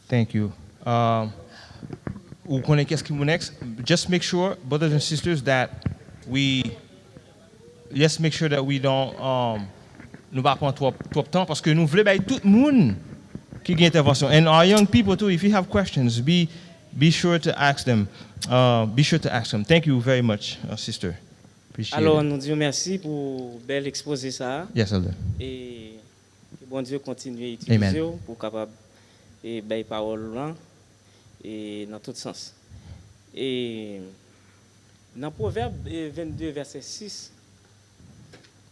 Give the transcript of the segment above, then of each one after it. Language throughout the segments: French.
Thank you. Ou konen qu'est-ce qui nous next? Just make sure, brothers and sisters, that we let's make sure that we don't nous pas prendre trop de temps parce que nous voulons bailler tout le monde qui a intervention. And our young people too, if you have questions, be sure to ask them. Be sure to ask them. Thank you very much, sister. Appreciate Alors, it. nous disons merci pour bel exposé ça. Yes, Elder. Et que bon Dieu continue à utiliser Amen. pour capable et belle parole là et dans tout sens. Et dans Proverbe 22 verset 6,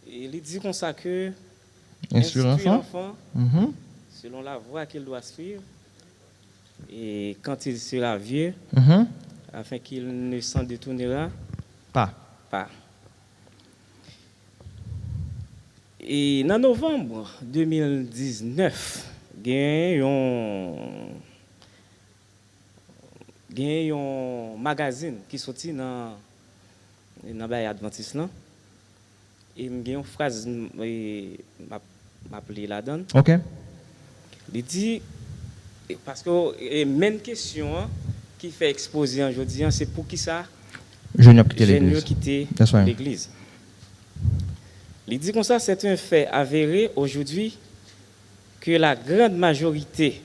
il dit comme ça que Instruire l'enfant. Mhm. selon la voie qu'il doit suivre et quand il sera vieux Mhm. afin qu'il ne s'en détournera Pas. pas. Et en novembre 2019, il y a un magazine qui sorti dans Baye Adventiste là. Et il y a une phrase m'appelé là-dedans. OK. Il dit parce que même question qui fait exposer aujourd'hui, c'est pour qui ça Je n'ai quitté j'ai l'église. quitté That's right. l'église. Il dit comme ça, c'est un fait avéré aujourd'hui que la grande majorité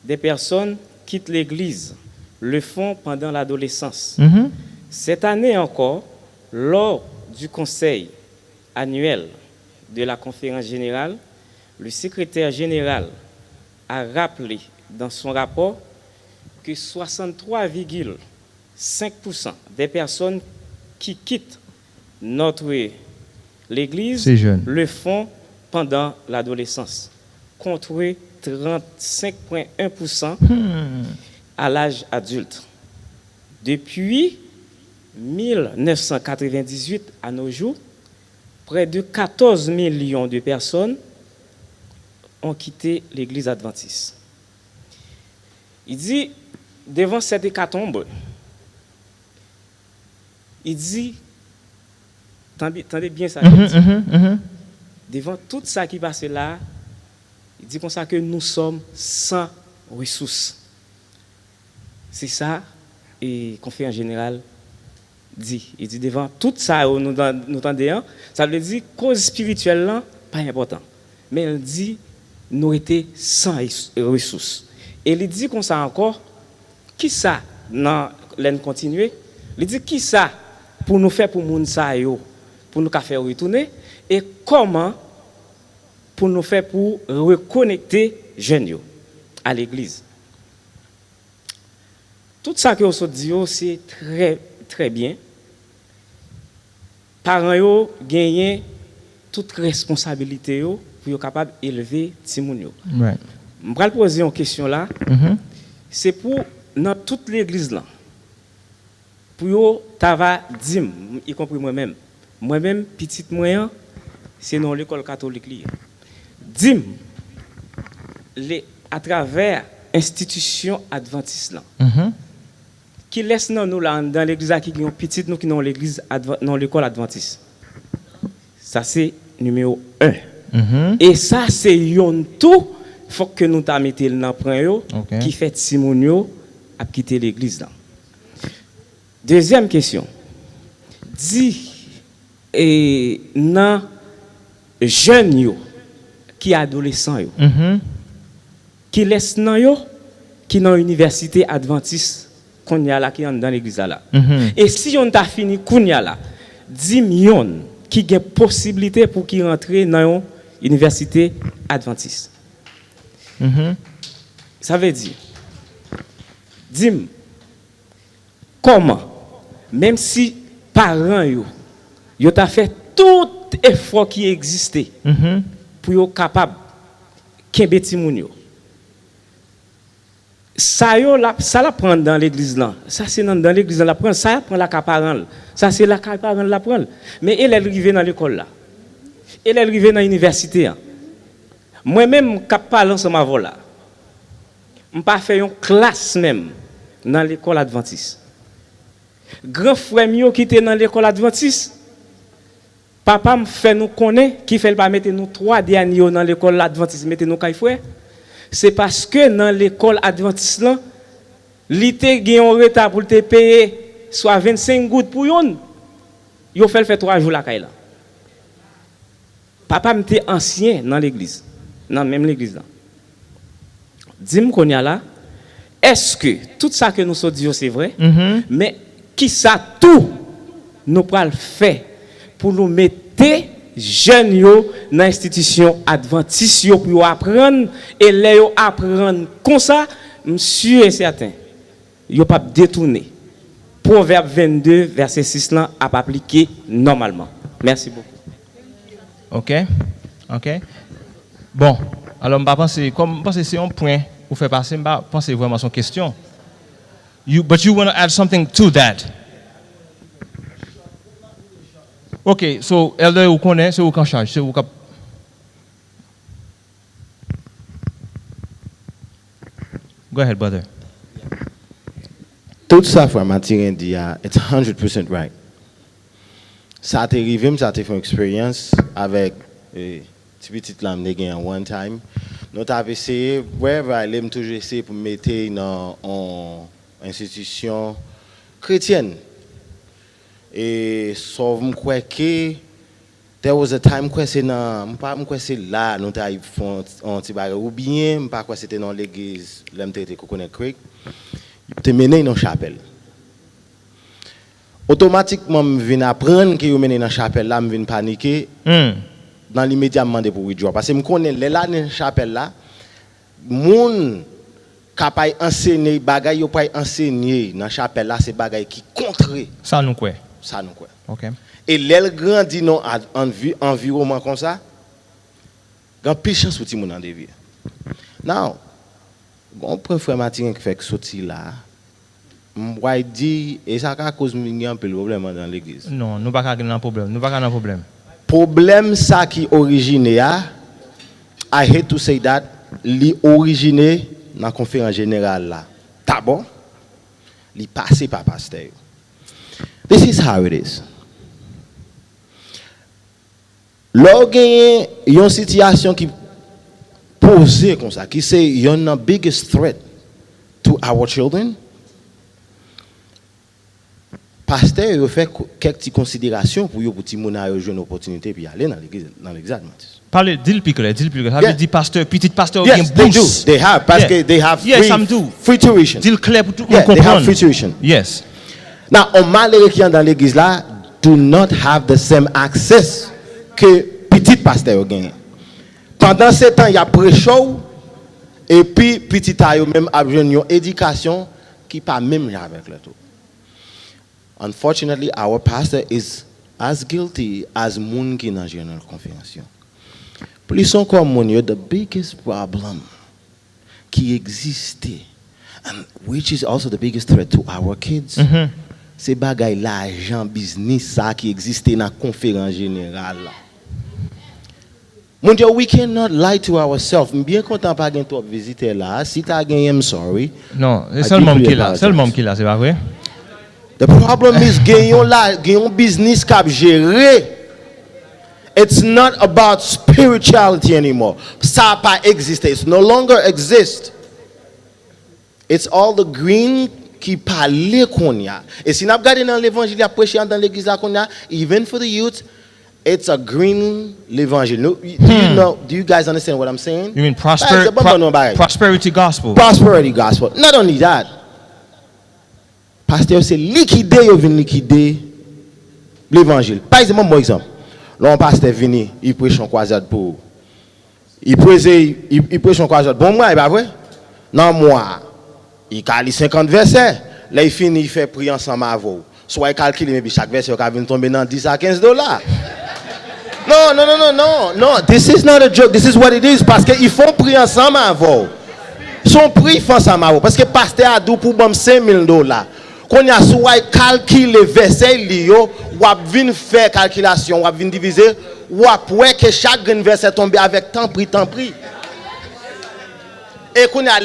des personnes quittent l'église, le font pendant l'adolescence. Mhm. Cette année encore, lors du conseil annuel de la conférence générale, le secrétaire général a rappelé dans son rapport que 63,5% des personnes qui quittent l'église C'est jeune. le font pendant l'adolescence, contre 35,1% à l'âge adulte. Depuis 1998 à nos jours, près de 14 millions de personnes ont quitté l'église adventiste. Il dit, devant cette hécatombe, il dit, tendez bien ça, devant tout ça qui passe là, il dit comme ça que nous sommes sans ressources. C'est ça, et conférence générale dit. Il dit devant tout ça, nous entendons, ça veut dire cause spirituelle, là, pas important. Mais il dit, nous étions sans ressources. Et il dit comme ça encore, qui ça, dans l'en continuer, il dit qui ça, pour nous faire pour moun sa yo, pour nous faire retourner, et comment pour nous faire pour reconnecter jeunes yo à l'église. Tout ça que vous dit, c'est très, très bien. Parents yo gagnent toute responsabilité yo pour être capable d'élever Timoun yo. Right. Je vais poser une question là. C'est pour dans toute l'église là. Pour yo tava dim, y compris moi-même. Moi-même petite moyen, c'est dans l'école catholique li. Dim à travers institution adventiste là. Qui laisse nous là dans l'église qui ont petite nous qui dans l'église dans l'école adventiste. Ça c'est numéro 1. Et ça c'est yon tout faut que nous ta mettre dans prend yo qui fait Simonio a quitter l'église là. Deuxième question. Dit et nan jeunes yo qui adolescents yo qui laisse nan yo qui dans université adventiste qu'on y a là qui dans l'église là. Et si on t'a fini qu'on y a là 10 millions qui ont possibilité pour qui rentrer dans université adventiste. Ça veut dire dis comment même si parents yo t'a fait tout effort qui existait pour yo capable kembe ti moun yo. Ça la prend dans l'église là. Ça c'est dans l'église la prend, ça prend la caparel. Ça c'est la caparel la prend. Mais elle est arrivée dans l'école là. Elle est arrivée dans l'université. Moi-même cap parler ensemble avant là. On pas fait une classe même dans l'école adventiste. Grand frère mio qui était dans l'école adventiste. Papa me fait nous connaître qui fait pas mettre nous 3 derniers dans l'école adventiste, mettre nous kay frère. c'est parce que dans l'école adventiste là, l'été gagne un retard pour te payer soit 25 gouttes pour yon. Yo fait 3 jours la caille là. Papa m'était ancien dans l'église. Dans même l'église là. Dis-moi qu'on y a là, est-ce que tout ça que nous sommes dit c'est vrai? Mais qui ça tout nous pral faire pour nous mettre jeunes yo dans l'institution adventiste yo pour apprendre et les yo apprendre comme ça, monsieur est certain. Yo pas détourner. Proverbe 22 verset 6 là à appliquer normalement. Merci beaucoup. OK. Bon, alors je pense que c'est un point pour faire passer, je pense que vraiment son question. But you want to add something to that. OK, so elder vous connaît, c'est vous qui en charge, c'est vous qui Go ahead, brother. Tout ça, frère Mathieu dit, it's 100% right. Ça t'est arrivé, ça t'est fait une expérience avec petit lame de one time. Nous avons essayé, wherever I live, toujours essayé pour mettre dans une institution chrétienne. Et sauf moi que there was a time que c'est dans pas moi c'est là nous avons fait un petit bagage ou bien pas quoi c'était dans l'église l'MTT Coconut Creek te mené dans chapelle automatiquement me viens apprendre que yo mené dans chapelle là me viens paniquer dans l'immédiat demander pour withdraw parce que me connais les là dans chapelle là moun capable enseigner bagay yo pas enseigner dans chapelle là c'est bagay qui contre ça nous quoi OK. Et l'elle grandit dans un environnement comme ça, il y a plus de chance pour tout le monde en dévier. Now, bon, frère Martin qui fait sortir là, moi dit et ça a cause un peu le problème dans l'église. Non, nous pas un problème, Problème ça qui originé I hate to say that, li originé dans la conférence générale là. D'abord, li passé par pasteur. This is how it is. Lorsqu'il y a une situation qui posée comme ça, qui c'est the biggest threat to our children, pasteur a fait quelques considérations pour que les gens aient une opportunité pour aller dans l'église adventiste. Parlez, dis-le plus clair. Ça veut dire pasteur, petit pasteur, yes, they do. They have, parce que they have free tuition. Dis-le clair pour tout le monde comprendre. They have free tuition. Yes. Now, on malheureux qui est dans l'église là, do not have the same access que petit pasteur gagne. Pendant ce temps, il y a pré-show et puis petit a même a une éducation qui pas même avec le tout. Unfortunately, our pastor is as guilty as moun qui dans general conference. Plus encore mon the biggest problem qui existait and which is also the biggest threat to our kids. C'est bagay l'argent business ça qui existait dans la conférence générale là. Mon Dieu, we cannot lie to ourselves. Bien content pas gain trop visiter là. Si tu as gagné, I'm sorry. Non, c'est seulement qui là, c'est pas vrai. The problem is gagnons business cap gérer. It's not about spirituality anymore. Ça pas existé. It no longer exists. It's all the green qui parle qu'on y a. Et si nous regardons dans l'évangile à prêcher dans l'église là qu'on a, even for the youth, it's a green l'évangile. Do you guys understand what I'm saying? You mean prosperity gospel? Prosperity gospel. Not only that, pasteur c'est liquider ou vient liquider l'évangile. Par exemple, mon exemple, là un pasteur vient, il prêche en croisade pour il prêche en croisade. Bon moi, pas vrai? Non moi. Il calcule 50 versets. Là, il finit, il fait prier ensemble avec vous. Soit il calcule, mais chaque verset, il va tomber dans 10 à 15 dollars. Non. This is not a joke. This is what it is. Parce qu'ils font prier ensemble avec vous. Son prix font ensemble avec vous. Parce que le pasteur a dit pour moi 5 000 dollars. Quand il y a soit calcule les versets, il va faire calculation, il va diviser, il va que chaque verset tombe avec tant prix. Et qu'on a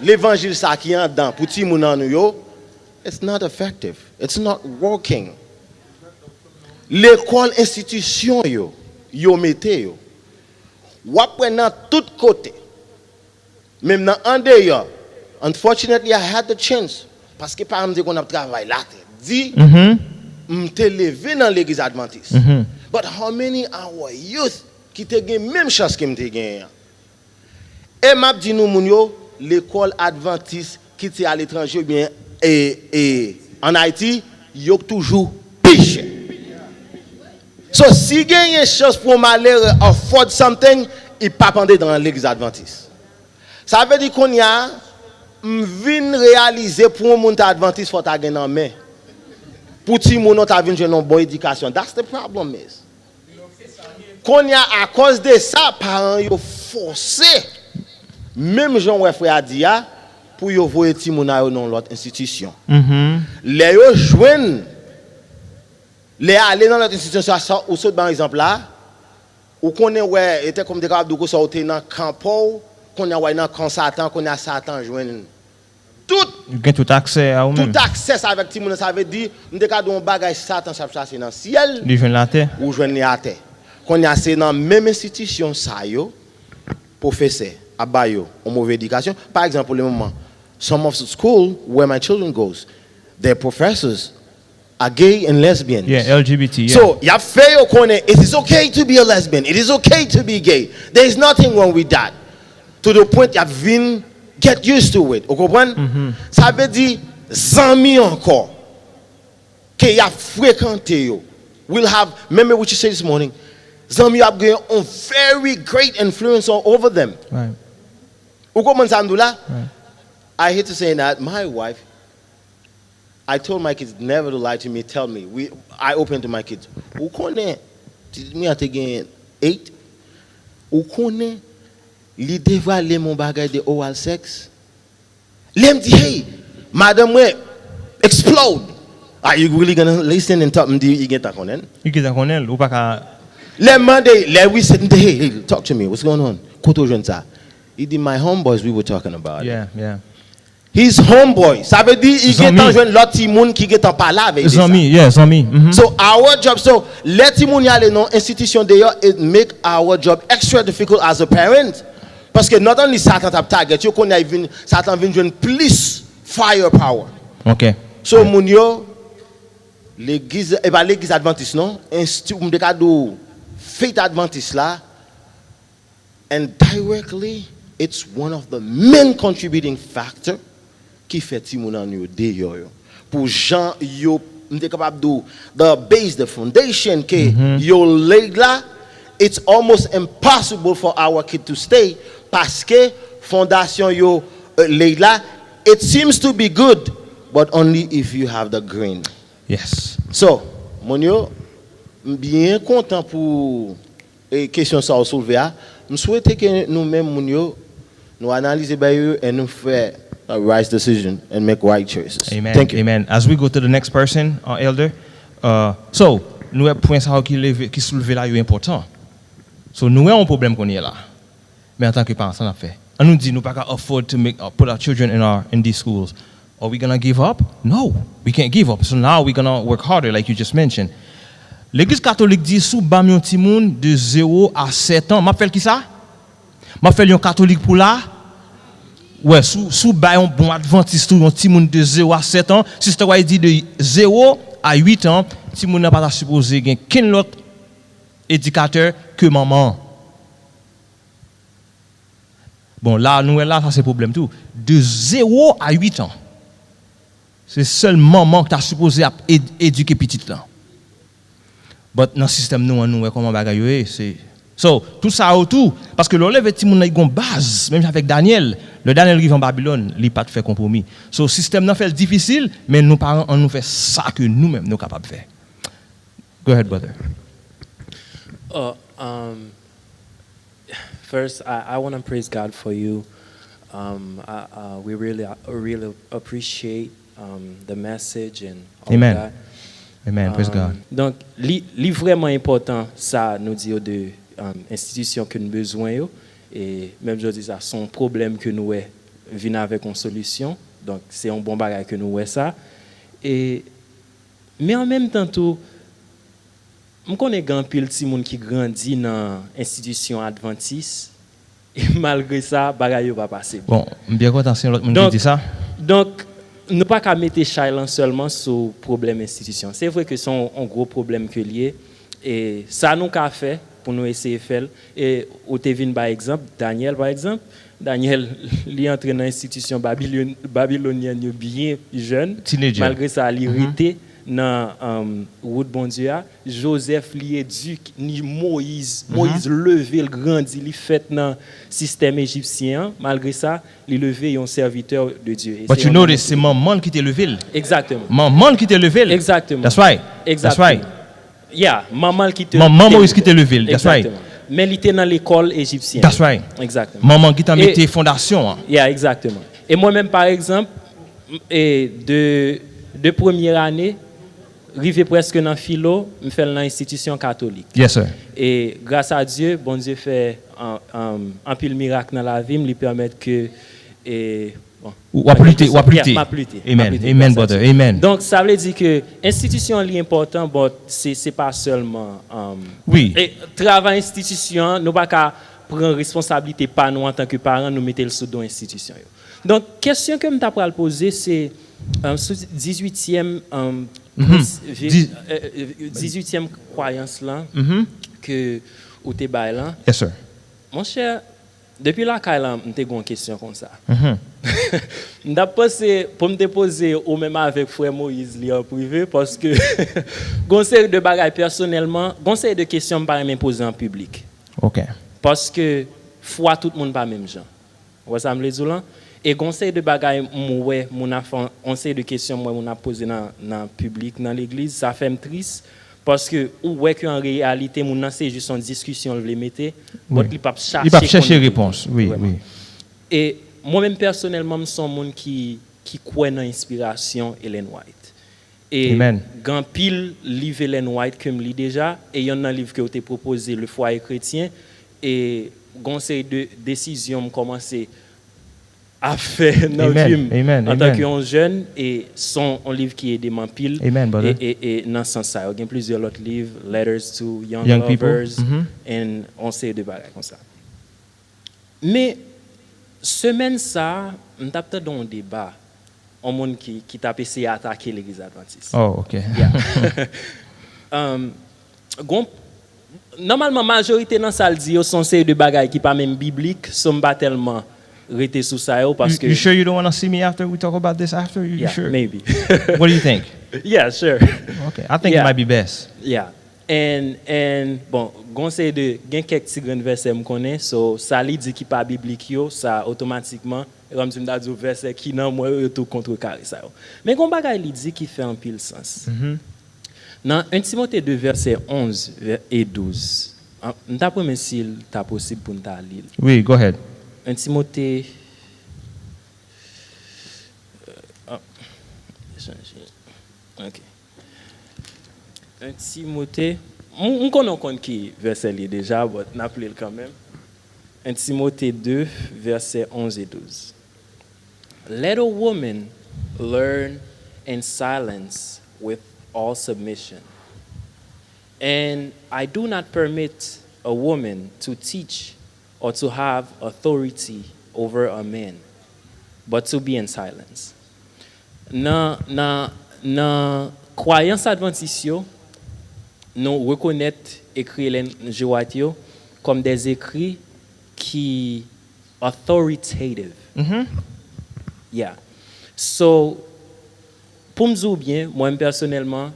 l'évangile ça qui est dedans pour ti moun nan yo, it's not effective. It's not working. L'école institution yo mette yo. Ou après dans tout côté. Même dans un dehors, unfortunately, I had the chance. Parce que par exemple, qu'on a travaillé là, dit, m'te levé dans l'église adventiste. But how many our youth qui te gagne même chance que m'te gagne? Et m'a dit nous moun yo, l'école adventiste qui était à l'étranger bien et en Haïti, yo toujours piche. So si gagne chance pour m'aller afford something, il pas pendant dans l'église adventiste. Ça veut dire qu'on y a vinn réaliser pour un monde adventiste faut ta gagner en main. Pour ti moun ta vinn jouer une bonne éducation. That's the problem is. Qu'on y a à cause de ça parents yo forcé même Jean ouais frère a dit pour yo voyer ti moun dans l'autre institution. Les yo joindre les aller dans l'autre institution ça ou saute par exemple là ou connaît ouais était comme des capable de sortir dans campo qu'on a ouais dans camp Satan qu'on a Satan joindre tout accès à vous-même. Tout accès avec ti moun ça veut dire nous des cadre un bagage Satan ça c'est dans le ciel Li joindre la terre ou joindre la terre qu'on a c'est dans même institution ça yo professeur abayo en mauvaise éducation par exemple pour le moment some of the school where my children goes their professors are gay and lesbians. Yeah, LGBT. Yeah. So, you fail corner. It is okay to be a lesbian. It is okay to be gay. There is nothing wrong with that. To the point you have get used to it. Vous comprenez? Ça veut dire zami encore que you have fréquenté yo. Will have remember what you said this morning. Zami have got a very great influence over them. Right. Vous comprenez ça là? Right. I hate to say that my wife I told my kids never to lie to me. Tell me. I opened to my kids. Ou connaît? Me a taken 8. Ou connaît? Li dévaler mon bagage de oral sex. Lem dit hey, madame we explode. Are you really gonna listen and talk? Mdi you get that connaît? You get that connaît ou pas ka Le Monday, le we said hey, talk to me. What's going on? Koto jeune ça. He did my homeboys we were talking about. Yeah, yeah. His homeboy. Ça veut dire il get en joindre l'autre monde qui get en parler avec Zami, yeah, Zami. So our job, so let him aller dans institution d'ailleurs, it make our job extra difficult as a parent. Parce que not only Satan tap target, you connais even Satan vient joindre plus firepower. Okay. So moun yo l'église l'église adventiste non, institut de cadeau faith adventiste là, and directly it's one of the main contributing factor qui fait ti moun an yo de yo pour Jean yo m'te capable do the base the foundation que yo laid là, it's almost impossible for our kid to stay parce que fondation yo laid là, it seems to be good but only if you have the grain. Yes. So mon yo bien content pour question ça soulever a me souhaite que nous même mon yo nous analyser ba yo et nous faire a right decision and make right choices. Amen. Thank you. Amen. As we go to the next person, elder. So, nous avons point ça qui soulevé là est important. So, nous avons un problème qu'on est là. Mais en tant que parents, ça n'a fait. On nous dit nous pas afford to put our children in these schools. Are we gonna give up? No, we can't give up. So now we're gonna work harder, like you just mentioned. L'Église catholique dit sous bam yon ti moun de 0 à 7 ans. M'a fait qui ça? M'a fait yon catholique pour là. Ouais, sous bayon bon adventiste yon ti moun de 0 à 7 ans, sister White dit de 0 à 8 ans, ti moun n'a pas supposé gen ken l'autre éducateur que maman. Bon, là nous là ça c'est problème tout. De 0 à 8 ans. C'est seul maman qui t'a supposé éduquer petite là. But dans le système nous comment bagaille c'est so tout ça autour parce que l'enlève ti moun yon base même avec Daniel le Daniel qui va en Babylone il pas de faire compromis so système nan fait difficile mais nous parents on nous fait ça que nous mêmes nous capable faire. Go ahead brother. First I want to praise God for you. We really appreciate the message and all Amen. that. Amen. Praise God. Donc, li vraiment important ça nous dit de institution que nous besoin yo et même je dis ça son problème que nous vient avec une solution. Donc c'est un bon bagage que nous ça et mais en même temps tout me connais grand pile ti moun qui grandit dans institution adventiste et malgré ça, bagaille va passer. Bon, bien content si l'autre monde dit ça. Donc, nous pas qu'à mettre Chailan seulement sur problème institution. C'est vrai que c'est un gros problème que lié et ça nous qu'a fait pour nous essayer de faire. Et au Tevin par exemple, Daniel par exemple, Daniel il entré dans l'institution babylonienne bien jeune. Teenager. Malgré ça, il était dans route bon Dieu, Joseph li éduque ni Moïse levé le grandi il fait dans système égyptien malgré ça il levé un serviteur de Dieu. But you notice c'est maman qui t'a levé. Exactement. Maman qui t'a levé. Exactement. That's right. Exactement. That's right. Yeah, maman qui te maman Moïse qui t'a levé. That's right. Mais il était dans l'école égyptienne. That's right. Exactement. Maman qui t'a mis tes fondations. Yeah, exactement. Et moi-même par exemple de première année arrivé presque dans philo, me fait dans l'institution catholique. Yes sir. Et grâce à Dieu, bon Dieu fait un pile miracle dans la vie, me lui permettre que ou appliquer. Amen. Amen brother. Amen. Donc ça veut dire que institution est important, mais c'est pas seulement oui. Et travail institution, nous pas qu'à prendre responsabilité pas nous en tant que parents, nous mettre le sous dans institution. Donc question que me t'a pour poser c'est 18e 18e croyance là que ou te bail là. Yes sir. Mon cher, depuis la Kailan, m'te gon question comme ça. M'ta pensé pour me poser ou même avec frère Moïse li en privé parce que gon série de bagages personnellement, gon série de questions pas me poser en public. OK. Parce que foi tout le monde pas même gens. Vous ça me le dire là. Et conseil de bagaille moi mon enfant on sait de questions moi on a posé dans public dans l'église ça fait me triste parce que ouais que en réalité mon c'est juste une discussion le mettait il pas chercher réponse oui vraiment. Oui et moi même personnellement je suis un monde qui croit dans l'inspiration Ellen White et grand pile livre Ellen White que me lis déjà et il y en a un livre que tu proposé le foyer chrétien et conseil de décision commencer à faire dans le en tant qu'un jeune et son un livre qui est des pile et dans ce sens ça il y a plusieurs autres livres Letters to Young Lovers et on sait de bagages comme ça mais semaine ça on t'a peut-être dans un débat un monde qui t'a essayé d'attaquer l'église adventiste. Oh OK. Yeah. Normalement majorité dans ça le dit sont série de bagages qui pas même biblique sont pas tellement rester sous ça parce que You sure you don't want to see me after we talk about this after? You sure? Maybe. What do you think? Yeah, sure. Okay, I think it might be best. Yeah. And bon, conseil de gen quelques petits grands versets me connaît, so ça li dit qui pas biblique yo, ça automatiquement comme tu me dis verset qui non moi tout contrecarrer ça. Mais gon bagay li dit qui fait un pile sens. Dans 1 Timothée 2 verset 11 et 12. M'ta promets s'il t'a possible pour nous lire. Oui, go ahead. 1 Timothée OK. 1 Timothée on connaît qui verset li déjà mais n'appelez quand même. 1 Timothée 2 verset 11 et 12. Let a woman learn in silence with all submission. And I do not permit a woman to teach or to have authority over a man, but to be in silence. Na croyance adventiste, nous reconnaître écrit Ellen White comme des écrits qui authoritative. Yeah. So pour me dire bien, moi personnellement,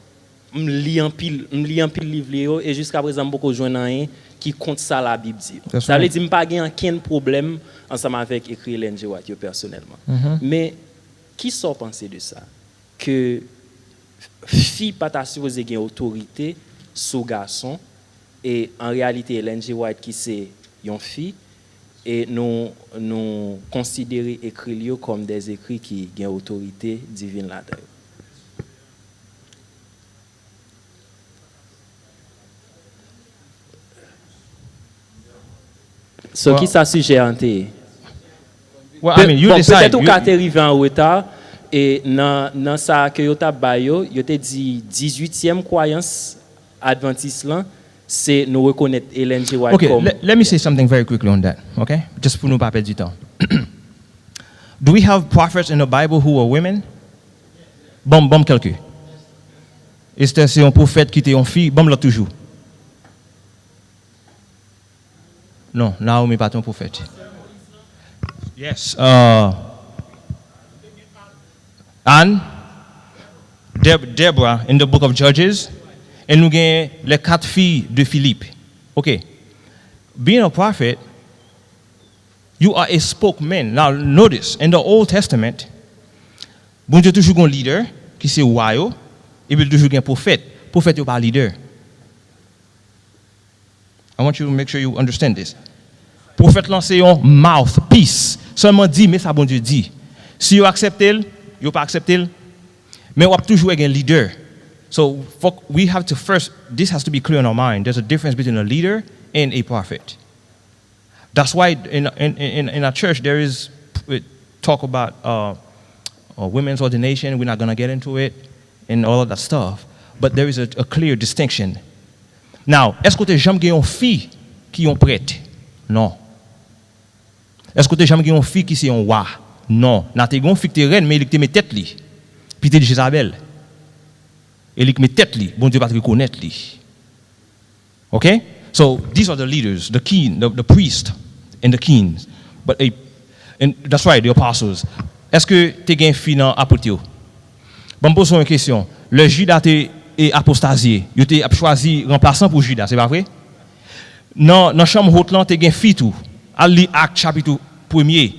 me lis un pile livre et jusqu'à présent beaucoup joindre rien qui compte ça la Bible dit. Ça veut dire pas gain aucun problème ensemble avec écrit Ellen White personnellement. Mais qui sont penser de ça que fille pas ta supposée gain autorité sur garçon et en réalité Ellen White qui c'est une fille et nous considérer écrit comme des écrits qui gain autorité divine là-dedans. Ce qui ça sujet hanté. Peut-être ou quand arrivé en retard et dans ça que yo t'a bayo, yo te dit 18e croyance adventiste là, c'est nous reconnaître Ellen G. White Okay, comme... let me say something very quickly on that, okay? Just pour nous pas perdre du temps. Do we have prophets in the Bible who were women? Bon quelqu'un. Est-ce que c'est un prophète qui était une fille? Bon, là toujours. Non, Naomi n'est pas un prophète. Yes. Anne, Deborah, in the book of Judges, et nous avons les 4 filles de Philippe. Okay. Being a prophet, you are a spokesman. Now, notice, in the Old Testament, bon Dieu toujours un leader qui c'est roi, et puis toujours un prophète. Prophète n'est pas leader. I want you to make sure you understand this. Prophète lancé un mouthpiece. Seulement dit, mais ça bon Dieu dit. Si vous acceptez, vous pas acceptez, mais vous avez toujours un leader. So we have to first, this has to be clear in our mind. There's a difference between a leader and a prophet. That's why in our church there is talk about women's ordination. We're not going to get into it and all of that stuff. But there is a clear distinction. Now, est-ce que tu as jamais eu une fille qui est prête? Non. Est-ce que tu as jamais eu une fille qui est un roi? Non. N'a tu une fille qui est reine, mais elle te met tête li. Puis tu es Jézabel. Elle te met tête li. Bon Dieu va te reconnaître li. Okay? So these are the leaders, the king, the priest, and the kings. And that's right, the apostles. Est-ce que tu as une fille dans l'apôtre? Bon, pose une question. Le Judas est apostasié. Il a choisi remplaçant pour Judas, c'est pas vrai? Non, dans chambre haute là, tu as une fille tout. À lire Acte chapitre 1er.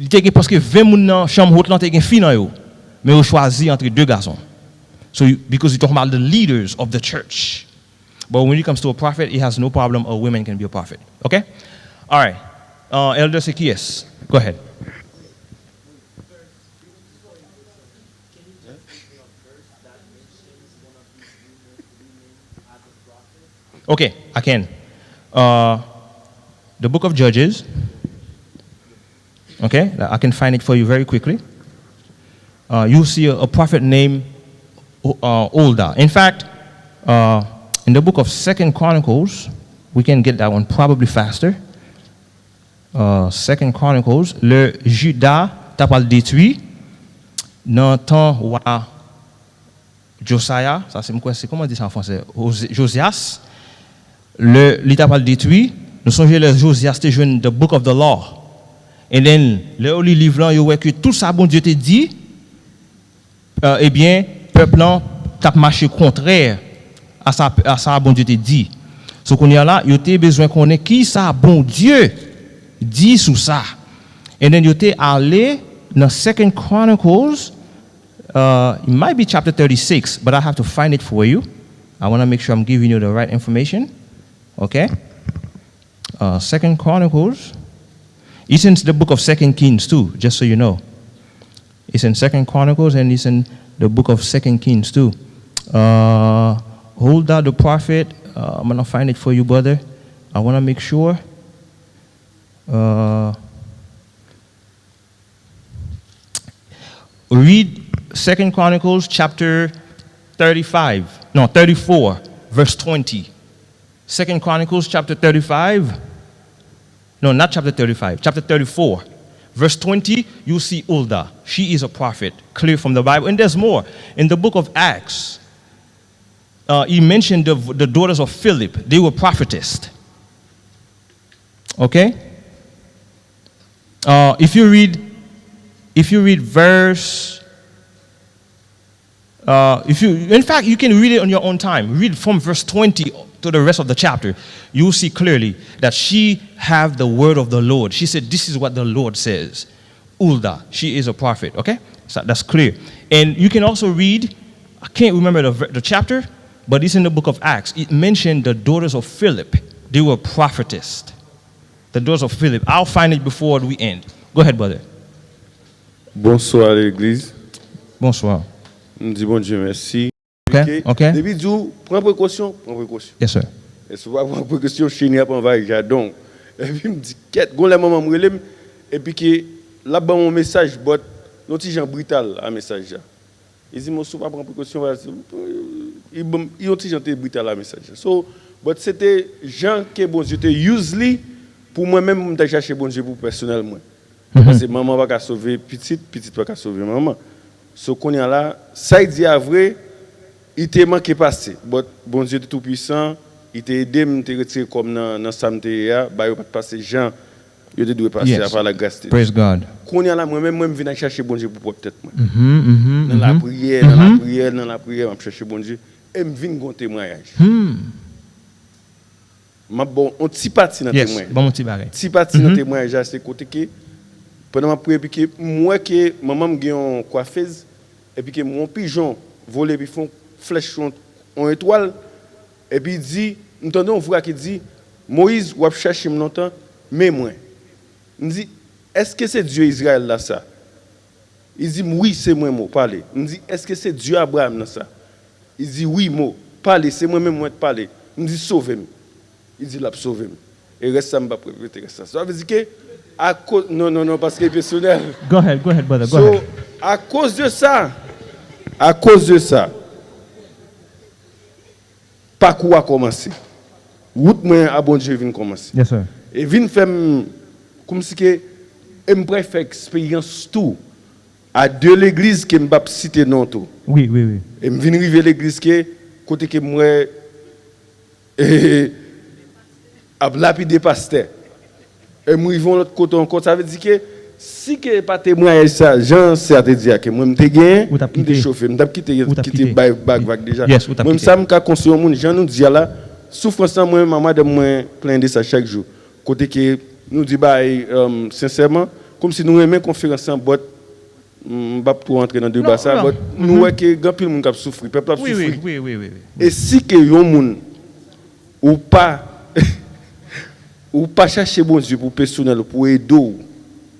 Tu as parce que 20 personnes dans chambre haute là, tu as une fille dans yo. Mais on choisi entre 2 garçons. So because you talk about the leaders of the church. But when it comes to a prophet, it has no problem a woman can be a prophet. Okay? All right. Elder Zacchaeus, go ahead. Okay, I can. The book of Judges. Okay, I can find it for you very quickly. You'll see a prophet named Huldah. In fact, in the book of 2 Chronicles, we can get that one probably faster. 2 Chronicles, le Juda t'a pas détruit dans le temps roi Josiah, ça c'est comment on dit ça en français? Josias, il t'a pas détruit. Nous sommes le Josias te joint the book of the law. Et then le livre là, il voit que tout ça bon Dieu te dit, eh bien peuple là t'a marché contraire à ça bon Dieu te dit. Ce qu'on y a là, il a besoin qu'on ait qui ça bon Dieu dit sur ça. Et then il était allé dans 2 Chronicles, it might be chapter 36, but I have to find it for you. I want to make sure I'm giving you the right information. Okay? 2 Chronicles. It's in the book of 2 Kings too, just so you know. It's in 2 Chronicles and it's in the book of 2 Kings too. Huldah the prophet. I'm going to find it for you, brother. I want to make sure. Read 2 Chronicles chapter 34, verse 20. 2 Chronicles chapter 35. No, not chapter 35. Chapter 34. Verse 20, you see Huldah. She is a prophet, clear from the Bible. And there's more. In the book of Acts, he mentioned the daughters of Philip. They were prophetess. Okay? If you read verse, in fact, you can read it on your own time. Read from verse 20 to the rest of the chapter. You will see clearly that she have the word of the Lord. She said, this is what the Lord says. Huldah, she is a prophet. Okay? So that's clear. And you can also read, I can't remember the chapter, but it's in the book of Acts. It mentioned the daughters of Philip. They were prophetess. The daughters of Philip. I'll find it before we end. Go ahead, brother. Bonsoir l'église. Bonsoir. On dit bon Dieu merci. Okay. Okay. Depuis du prends précaution. Yes, sir. Et souvent prends précaution chez nous après envahir jardin. Et puis me dit quête gon la maman me relève et puis que là bas mon message bot non petit Jean brutal à message là. Il dit mon sou pas prendre précaution il ont petit Jean brutal à message. So Mais c'était gens que bon Dieu te use li pour moi-même me chercher bon Dieu pour personnel moi. Parce que maman va pas sauver petite, petite va pas sauver maman. Ce qu'on y a là, ça il dit à vrai, il te manqué passé. Bon Dieu tout puissant, il t'a aidé me te retirer comme dans samedi là, bah il pas passer gens, il doit passer à part la grâce. Praise God. Qu'on y a là moi-même moi viens chercher bon Dieu pour peut-être moi. Dans Dans la prière, je chercher bon Dieu et me viens un témoignage. Bon, on petit parti dans Yes, témoignage. bon petit barré. Petit parti dans témoignage, c'est côté que pendant ma prière, puis que moi que maman me gagne coiffeuse et puis que mon pigeon volé puis font flèche en étoile et puis il dit, entendons un frère qui dit Moïse ou chercher longtemps mais moi. Il dit est-ce que c'est Dieu Israël là ça? Il dit oui, c'est moi mot parler. Il dit est-ce que c'est Dieu Abraham là ça? Il dit oui mot parler, c'est moi même moi de parler. Il dit sauvez-moi. Il dit l'a sauvé. Et reste ça m'a préparé ça. Ça veut dire que à cause non parce que c'est personnel. Go ahead, brother. Go ahead. À cause de ça, parcours a commencé. Route moi à bon Dieu vient commencer. Yes sir. Et vient faire comme si que me préfère expérience tout à deux l'église que me pas citer non tout. Oui. Et me vient arriver l'église que côté que moi a lapidé pasteur. Et moi ils vont l'autre côté encore ça veut dire que si que pas témoignage ça Jean c'est à te dire que moi me te gagné me chauffer me quitter bague déjà moi ça me ca construire monde Jean nous dit là souffrance moi maman de moi plein de ça chaque jour côté que nous dit sincèrement comme si nous aimer conférence en boîte pas pour entrer dans débat ça nous ouais que grand pile monde qui souffrir peuple a souffrir oui. et si que yon monde ou pas chercher bon Dieu pour personnel pour aider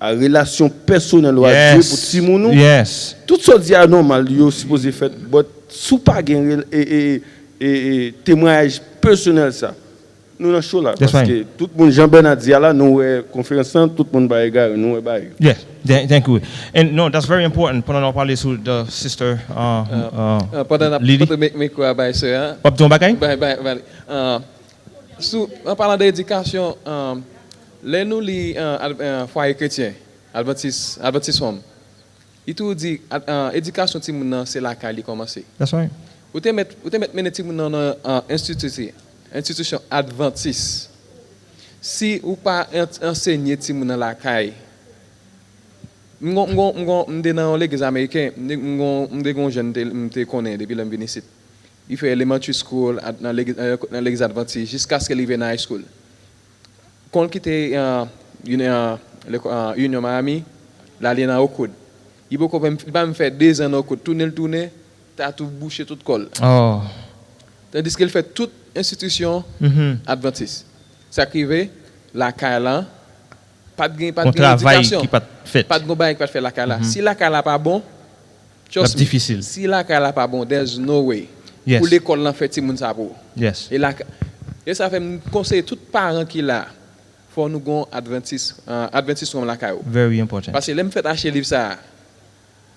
à relation personnelle avec Dieu pour Timonou. Yes. Tout ça dit anormal yo supposé faire sous pas gain et témoignage personnel ça. Nous dans show là parce que tout le monde Jean Bernard dit là nous conférence tout le monde ba égal nous ba. Yes. Thank you. And no, that's very important. Pendant on parler sur the sister pendant mes quoi ba sœur. Pas ton bagay? En parlant d'éducation, les nous les foyer chrétien, Adventiste homme, il tout dit éducation c'est la qui commencer. That's right. Vous te mettre dans institution adventiste. Si ou pas enseigner dans la caille. Dans l'église américaine, on jeune te connaît depuis l'homme ici. Il fait elementary school dans l'église adventiste jusqu'à ce qu'il vienne à high school. Quand il était Union Miami, là il est dans Oakwood. Il va me faire 2 ans dans Oakwood, tourner, t'as tout bouché toute colle. Oh. Tandis qu'il fait toute institution adventiste. Ça arrive la caille pas de éducation, qui pas fait. pas de travail qui pas faire la caille. Si la caille pas bon, c'est difficile. Si la caille pas bon, there's no way. Yes. Pour l'école là fait moun ça pour. Yes. Et ça fait conseiller tout parents qui là faut nous gon adventiste comme la caillou. Very important. Parce que l'aime fait acheter livre ça.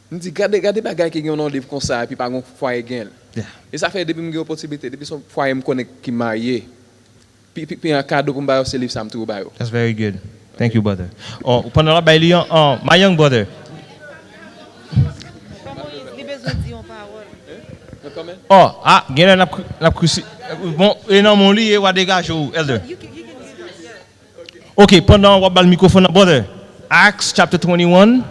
Nous dit regardez bagay qui ont un livre comme ça et puis pas gon foyer gain. Yeah. Et ça fait depuis me opportunité depuis son foyer me connaît qui marié. Puis un cadeau pour me bailler ce livre ça me tout bailler. That's very good. Thank you brother. Oh, pendant la baille my young brother. Oh, gen la cruci. Bon, et non mon lit wa dégage ou elder. Okay, pendant on va le microphone brother. Acts chapter 21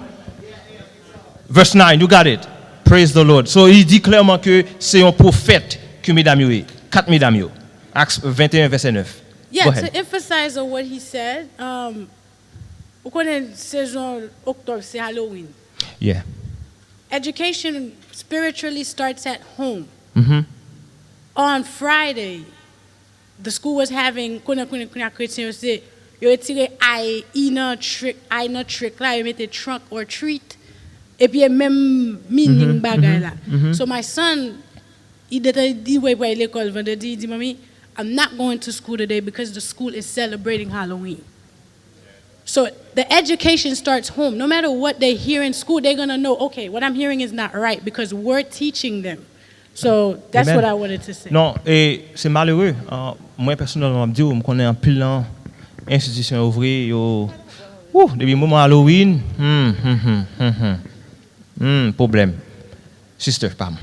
verse 9, you got it. Praise the Lord. So il dit clairement que c'est un prophète que mesdames yo, 4 mesdames yo. Acts 21 verset 9. Yeah, to emphasize on what he said, vous connaissez saison octobre c'est Halloween. Yeah. Education spiritually starts at home. Mm-hmm. On Friday, the school was having Christian say you tiré I not trick là, you mette trunk or treat. Et puis même meaning bagay là. So my son, il dit ouais à l'école vendredi, il dit mommy, I'm not going to school today because the school is celebrating Halloween. So the education starts home. No matter what they hear in school, they're going to know, okay, what I'm hearing is not right because we're teaching them. So that's Amen. what I wanted to say. Non, et c'est malheureux. Moi, personnellement, je me dis, je connais un pile institution ouvrière. Depuis le moment Halloween, problème. Sister, pardon.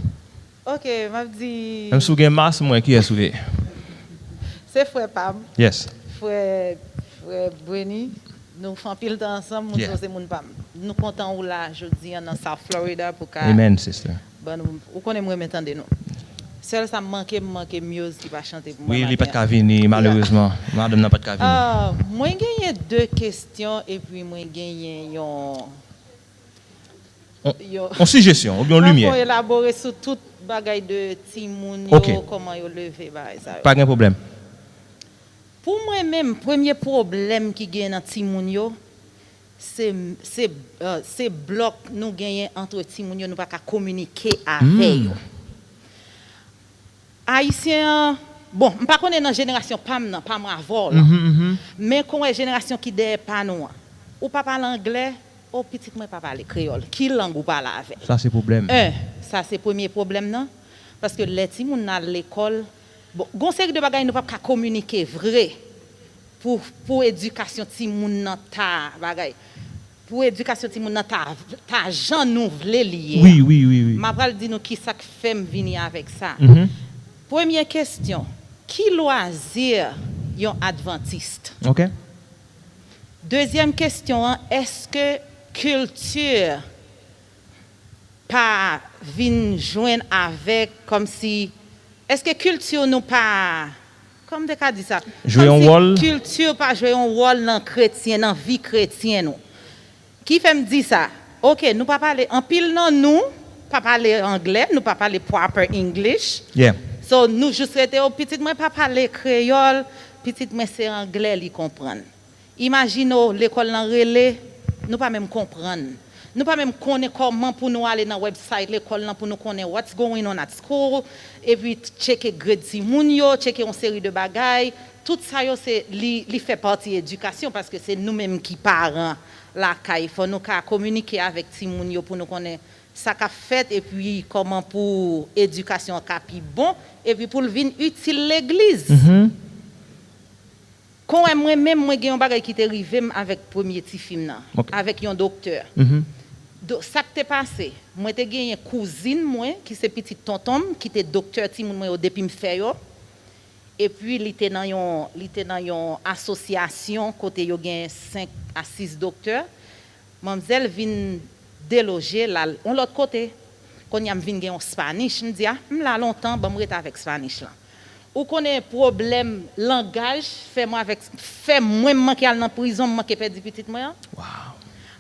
Ok, m'a dit. Même si vous avez masse, moi qui est sauvé. C'est frère Pam, Yes. frère Brenny. Nous faisons pile temps ensemble, nous Yeah. sommes mon Pam. Nous comptons où là, je dis, dans South Florida pour qu'à. Amen, sister. Bon, vous connaissez moi maintenant nous. Seul ça me manquait musique qui va chanter pour moi. Oui, il n'est pas de cas venir, malheureusement. Madame n'a pas de cas venir. Moi j'ai deux questions et puis moi j'ai En suggestion, ou bien en Pour lumière. élaborer sur toute bagaille de Timoun, Ok. comment yo lever ça. Pas de problème. Pour moi-même, premier problème qui gagne dans Timoun yo, c'est bloc nous gagnons entre Timoun yo, nous pas communiquer avec yo. Haïtien, bon, je ne connais pas dans la génération PAM, pas moi avant, mais quand la génération qui n'est pas nous, ou pas parler anglais, ou petit moi pas parler créole. Qui langue ou parle avec? Ça, c'est le problème. Ça c'est le premier problème, non? Parce que les petits gens à l'école, bon, gon série de bagages nous pas communiquer vrai pour éducation ti moun nan ta bagay. Pour éducation ti moun nan ta jan nou vle lié. Oui. M'a pral di nou qui ça fait me venir avec ça. Première question, qui loisir yon adventiste? OK. Deuxième question, est-ce que culture pas vient joindre avec comme si est-ce que culture nous pas comme de dit ça jouer comme un si rôle culture pas jouer un rôle dans chrétien dans vie chrétienne nous qui fait me dire ça OK nous pas parler en pile non nous pas parler anglais nous pas parler proper English yeah so nous juste été au petit moi pas parler créole petit moi c'est anglais li comprendre imaginez l'école dans relais nous pas même comprendre nous pas même connaître comment pour nous aller dans website l'école pour nous connaître what's going on at school et puis checker grade si moun yo checker une série de bagailles tout ça yo c'est li fait partie éducation parce que c'est nous mêmes qui parents la caille faut nous communiquer avec ti moun yo pour nous connaître ça qu'a fait et puis comment pour éducation capi bon et puis pour le vin utile l'église quand moi-même moi j'ai un bagage qui t'est arrivé avec premier petit film là avec un docteur ça qui t'est passé moi t'ai gagné cousine moi qui c'est petit tonton qui était docteur ti moun moi depuis me faire yo et puis il était dans une association côté yo gagne 5 à 6 docteurs mademoiselle vient déloger là on l'autre côté quand y a vinn gagne en Spanish me dit là longtemps bon rester avec Spanish là ou connaît problème langage fait moi manquer dans prison manquer perdre petite moi wow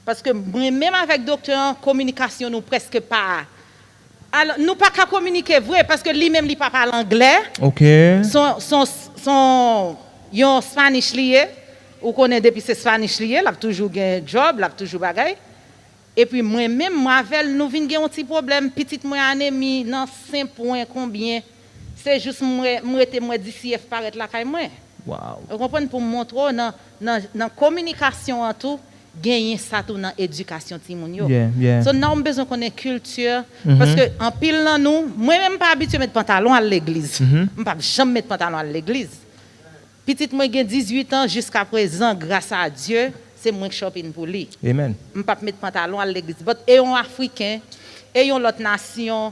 parce que même avec docteur communication nous presque pas alors nous pas qu'à communiquer vrai parce que lui même lui pas parle anglais OK son yon Spanish lié ou connaît depuis c'est Spanish lié l'a toujours gain job l'a toujours bagay et puis moi même avec nous vinn gain un petit problème petite moi anémie dans 5 points combien c'est juste moi d'ici paraître la caille moi wow vous comprenez pour montrer dans communication en tout gagner ça tout dans éducation ti moun yo so nous avons besoin connaître culture parce que en pile dans nous moi même pas habitué mettre pantalon à l'église pas jamais mettre pantalon à l'église petite moi j'ai 18 ans jusqu'à présent grâce à Dieu c'est moi qui shopping pour lui amen pas mettre pantalon à l'église but et un africain et une autre nation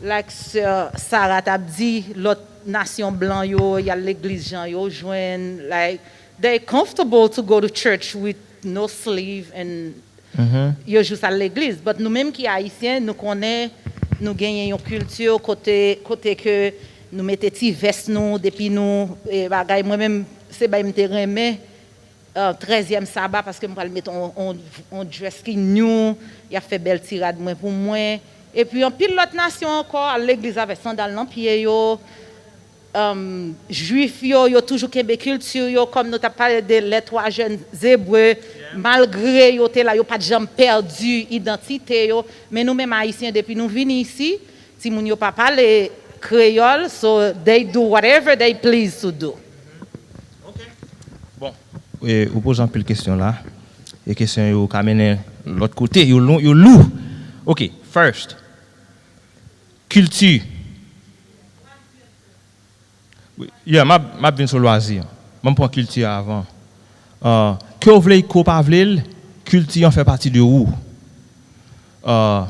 like Sarah t'a dit l'autre nation blanc yo y a l'église Jean yo joine like they comfortable to go to church with no sleeve and yo juste à l'église but nous même qui haïtiens nous connaît nous gagnons une culture côté que nous mettez ti veste nous depuis nous et bagay moi même c'est ba me remé 13e sabbat parce que me va mettre on dress qui new il a fait belle tirade moi pour moi et puis en pile l'autre nation encore à l'église avec sandales dans pied yo juif yo toujours kembe culture yo comme nous t'a parlé de les 3 jeunes hébreux malgré yo té là yo pas jamais perdu identité yo mais nous même haïtiens depuis nous venir ici si moun yo pas parler créole so they do whatever they please to do. Bon et vous posez un peu de questions là et questions yo kamene l'autre côté yo lou OK first culture m'a bien sur loisir. Je prends culture avant. Que vous voulez qu'on parle, culture fait partie de vous. Dans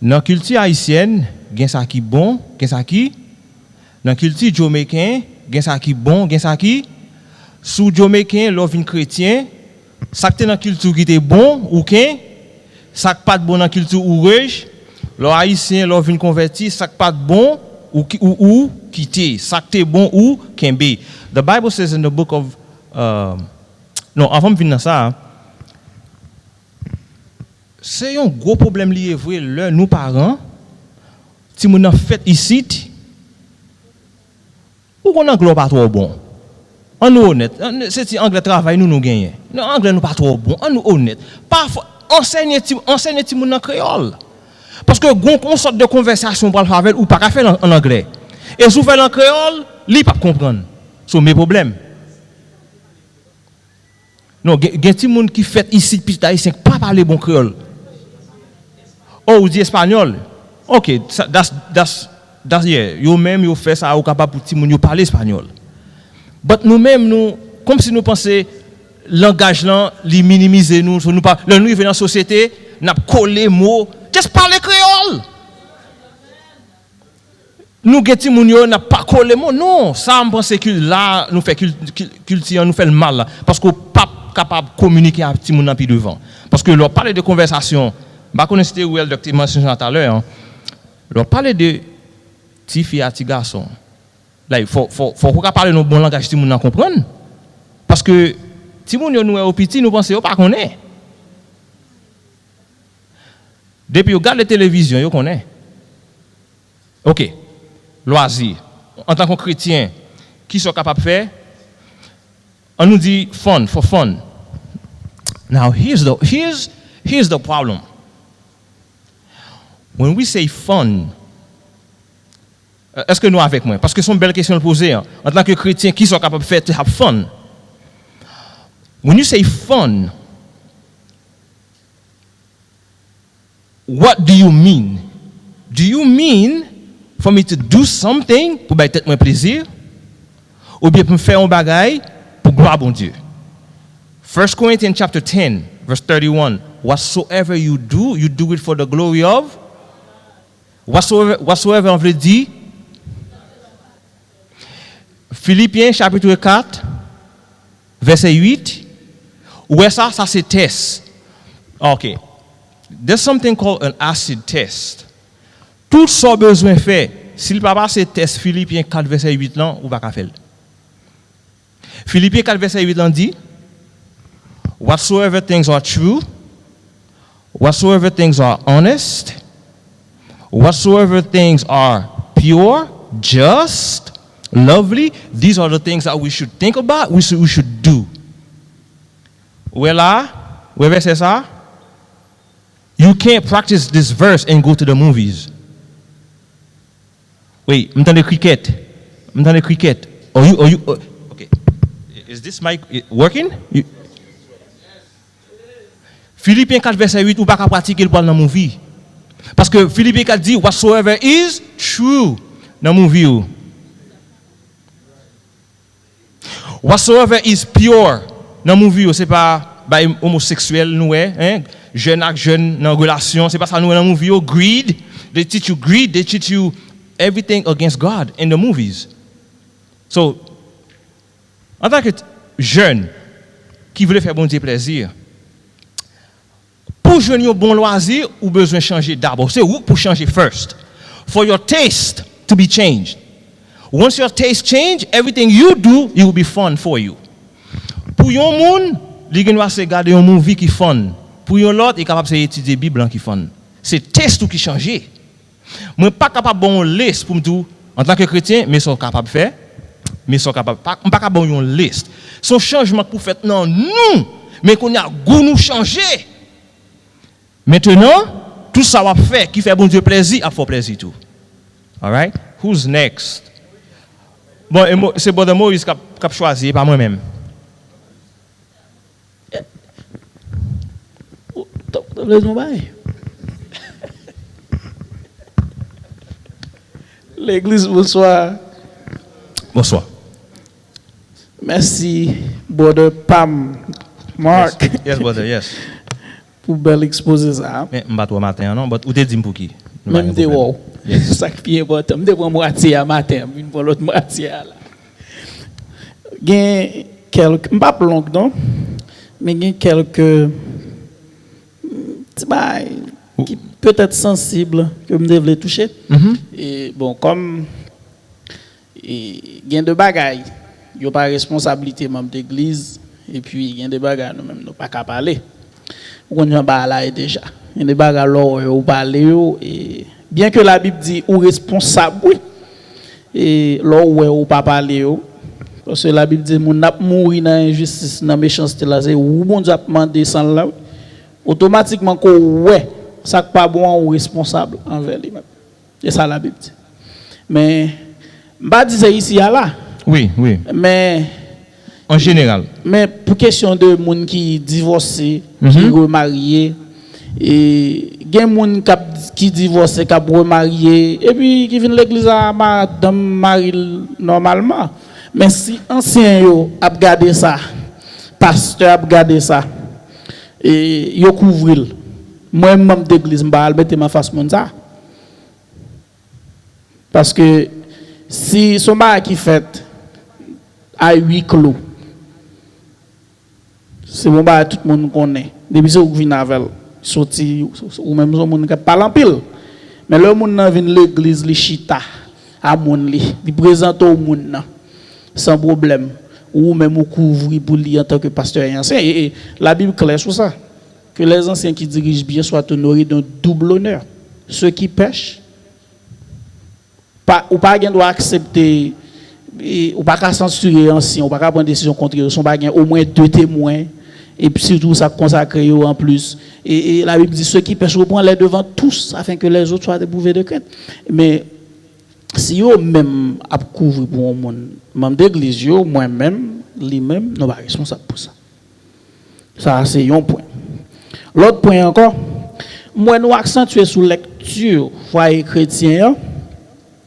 la culture haïtienne, il y a ça qui est bon, il y a ça qui. Dans la culture jamaïcaine, il y a ça qui est bon, il y a ça qui. Sous jamaïcain, l'on vient chrétien, ça qui est dans la culture qui est bon ou qu'un, ça qui pas bon dans la culture ou rouge, l'on haïtien, l'on vient converti, ça qui pas bon ou quitter, ça qui est bon ou qu'un B. The Bible says in the book of non, avant de venir dans ça, c'est un gros problème lié vrai là nous parents si nous avons fait ici ou qu'on anglais pas trop bon. On nous honnête, c'est anglais travail nous gagnons. Non anglais nous pas trop bon, on nous honnête. Parfois enseigner ti moun en créole. Parce que gon sorte de conversation pour le faire ou pas faire en anglais. Et si vous faites en créole, li pas comprendre. C'est mes problèmes. Non, il y a des gens qui fait ici, puis haïtien, pas parler bon créole. Oh, ou dit espagnol. Ok, that's yeah. Yo même, yo fait ça, ou capable pour ti moun yo parler espagnol. But nous-mêmes, nous, comme si nous pensions, langage là, li minimiser nous, nous pas, là, nous venons dans la société, n'a collé mots, juste parler créole. Nous, geti moun yo, n'a pas collé mots, non, ça, me pense que là, nous fait culture, nous fait le mal, là, parce qu'on pas capable de communiquer avec petit monde devant. Parce que leur parler de conversation, bah connaissez où elle docteur mentionné tout à l'heure, leur parler de petit fille à petit garçon. Là il faut qu'on parler nos bon langage petit monde comprendre. Parce que petit monde nous au petit nous pensons pas connaît. Depuis on regarde la télévision, on connaît. OK. Loisir. En tant que chrétien, qui sont capables de faire? On nous dit fun, for fun. Now here's the problem. When we say fun, est-ce que nous avec moi? Parce que c'est une belle question de poser. Hein. En tant que chrétien, qui sont capables de faire to have fun? When you say fun, what do you mean? Do you mean for me to do something pour me faire plaisir? Ou bien pour me faire un bagage pour gloire bon Dieu? 1 Corinthians chapter 10, verse 31. Whatsoever you do it for the glory of. Whatsoever on veut dire. Philippiens chapitre 4, verset 8. Où est ça? Ça c'est test. Okay. There's something called an acid test. Tout ce besoin fait. Si le papa c'est test Philippiens 4, verset 8 là, ou pas faire. Philippiens 4, verset 8 là dit. Whatsoever things are true, whatsoever things are honest, whatsoever things are pure, just, lovely, these are the things that we should think about, we should do. Well, where verse ça? You can't practice this verse and go to the movies. Wait, I'm talking cricket. Okay. Is this mic working? Philippiens 4, verset 8, ou pas qu'à pratiquer le dans la movie. Parce que Philippiens 4 dit, whatsoever is true dans la movie. Whatsoever is pure dans la movie, c'est pas homosexuel, nous, hein? Jeune avec jeune dans relation, c'est pas ça nous dans la movie. Greed, they teach you greed, they teach you everything against God in the movies. So, en tant que jeune qui voulait faire bon Dieu plaisir, pour jouer un bon loisir, ou besoin de changer d'abord. C'est où pour changer first. For your taste to be changed. Once your taste change, everything you do, it will be fun for you. Pour yon moun, li gen va se garder un movie qui fun. Pour yon l'autre, il est capable d'étudier la Bible qui fun. C'est taste qui change. Moi pas capable bon liste pour me dire en tant que chrétien, mais sont capable de faire, mais sont capable pas capable bon une liste. Son changement pour faire non nous, mais qu'on a goût nous changer. Maintenant, tout ça va faire qui fait bon Dieu plaisir, a fait plaisir tout. All right? Who's next? Bon, c'est Brother Maurice qui a choisi, pas moi-même. L'église, bonsoir. Bonsoir. Merci, brother Pam, Mark, Yes, brother, yes. pour bel exposer ça. Mais je ne sais pas matin, non? Ou t'es dit pour qui? Même de wow. C'est ça qui est important. Je prends moitié à matin, je prends l'autre moitié là. Il y a quelques, pas long non, mais il y a quelques qui peut-être sensibles que je devrais toucher. Et bon, comme il y a de bagailles, il n'y a pas de responsabilité membre d'église, et puis il y a des bagailles nous-mêmes, nous pas qu'à parler. On a parlé déjà. Il y a des bagailles là où parler, et bien que la Bible dit ou responsable, et là où on pas parler, parce que la Bible dit mon n'a mourir dans l'injustice, dans la méchanceté là, c'est où bon Dieu a demandé ça là, automatiquement que ouais, ça pas bon ou responsable envers lui-même. C'est ça la Bible dit. Mais pas dire ici là. Oui, oui. Mais en général. Mais pour question de monde qui divorcé, qui remarié, et il y a des gens qui divorcent, qui remarié, et puis qui viennent à l'église à madame Marie normalement. Mais si ancien yo a regardé ça, pasteur a regardé ça, et yo couvrir, moi même d'église m'ba mettre ma face mon ça. Parce que si son mari qui fait à huis clos, c'est bon bah tout le monde connaît. Depuis que vous venez avec sorti ou même son monde qui parle en pile. Mais le monde vient l'église li chita à monde li présente au monde sans problème ou même au couvrir pour lui en tant que pasteur et ancien et la Bible claire sur ça que les anciens qui dirigent bien soient honorés d'un double honneur. Ceux qui pêchent ou pas doit accepter ou pas qu'à censurer ancien ou pas qu'à prendre décision contre eux sont pas au moins 2 témoins et puis surtout ça consacré en plus et la Bible dit ceux qui pêchent reprend les devant tous afin que les autres soient dépourvus de crainte. Mais si eux même à couvrir pour un monde membre d'église moi-même lui-même non pas responsable pour ça. Ça c'est un point. L'autre point encore, moi nous accentuer sur lecture foyer chrétien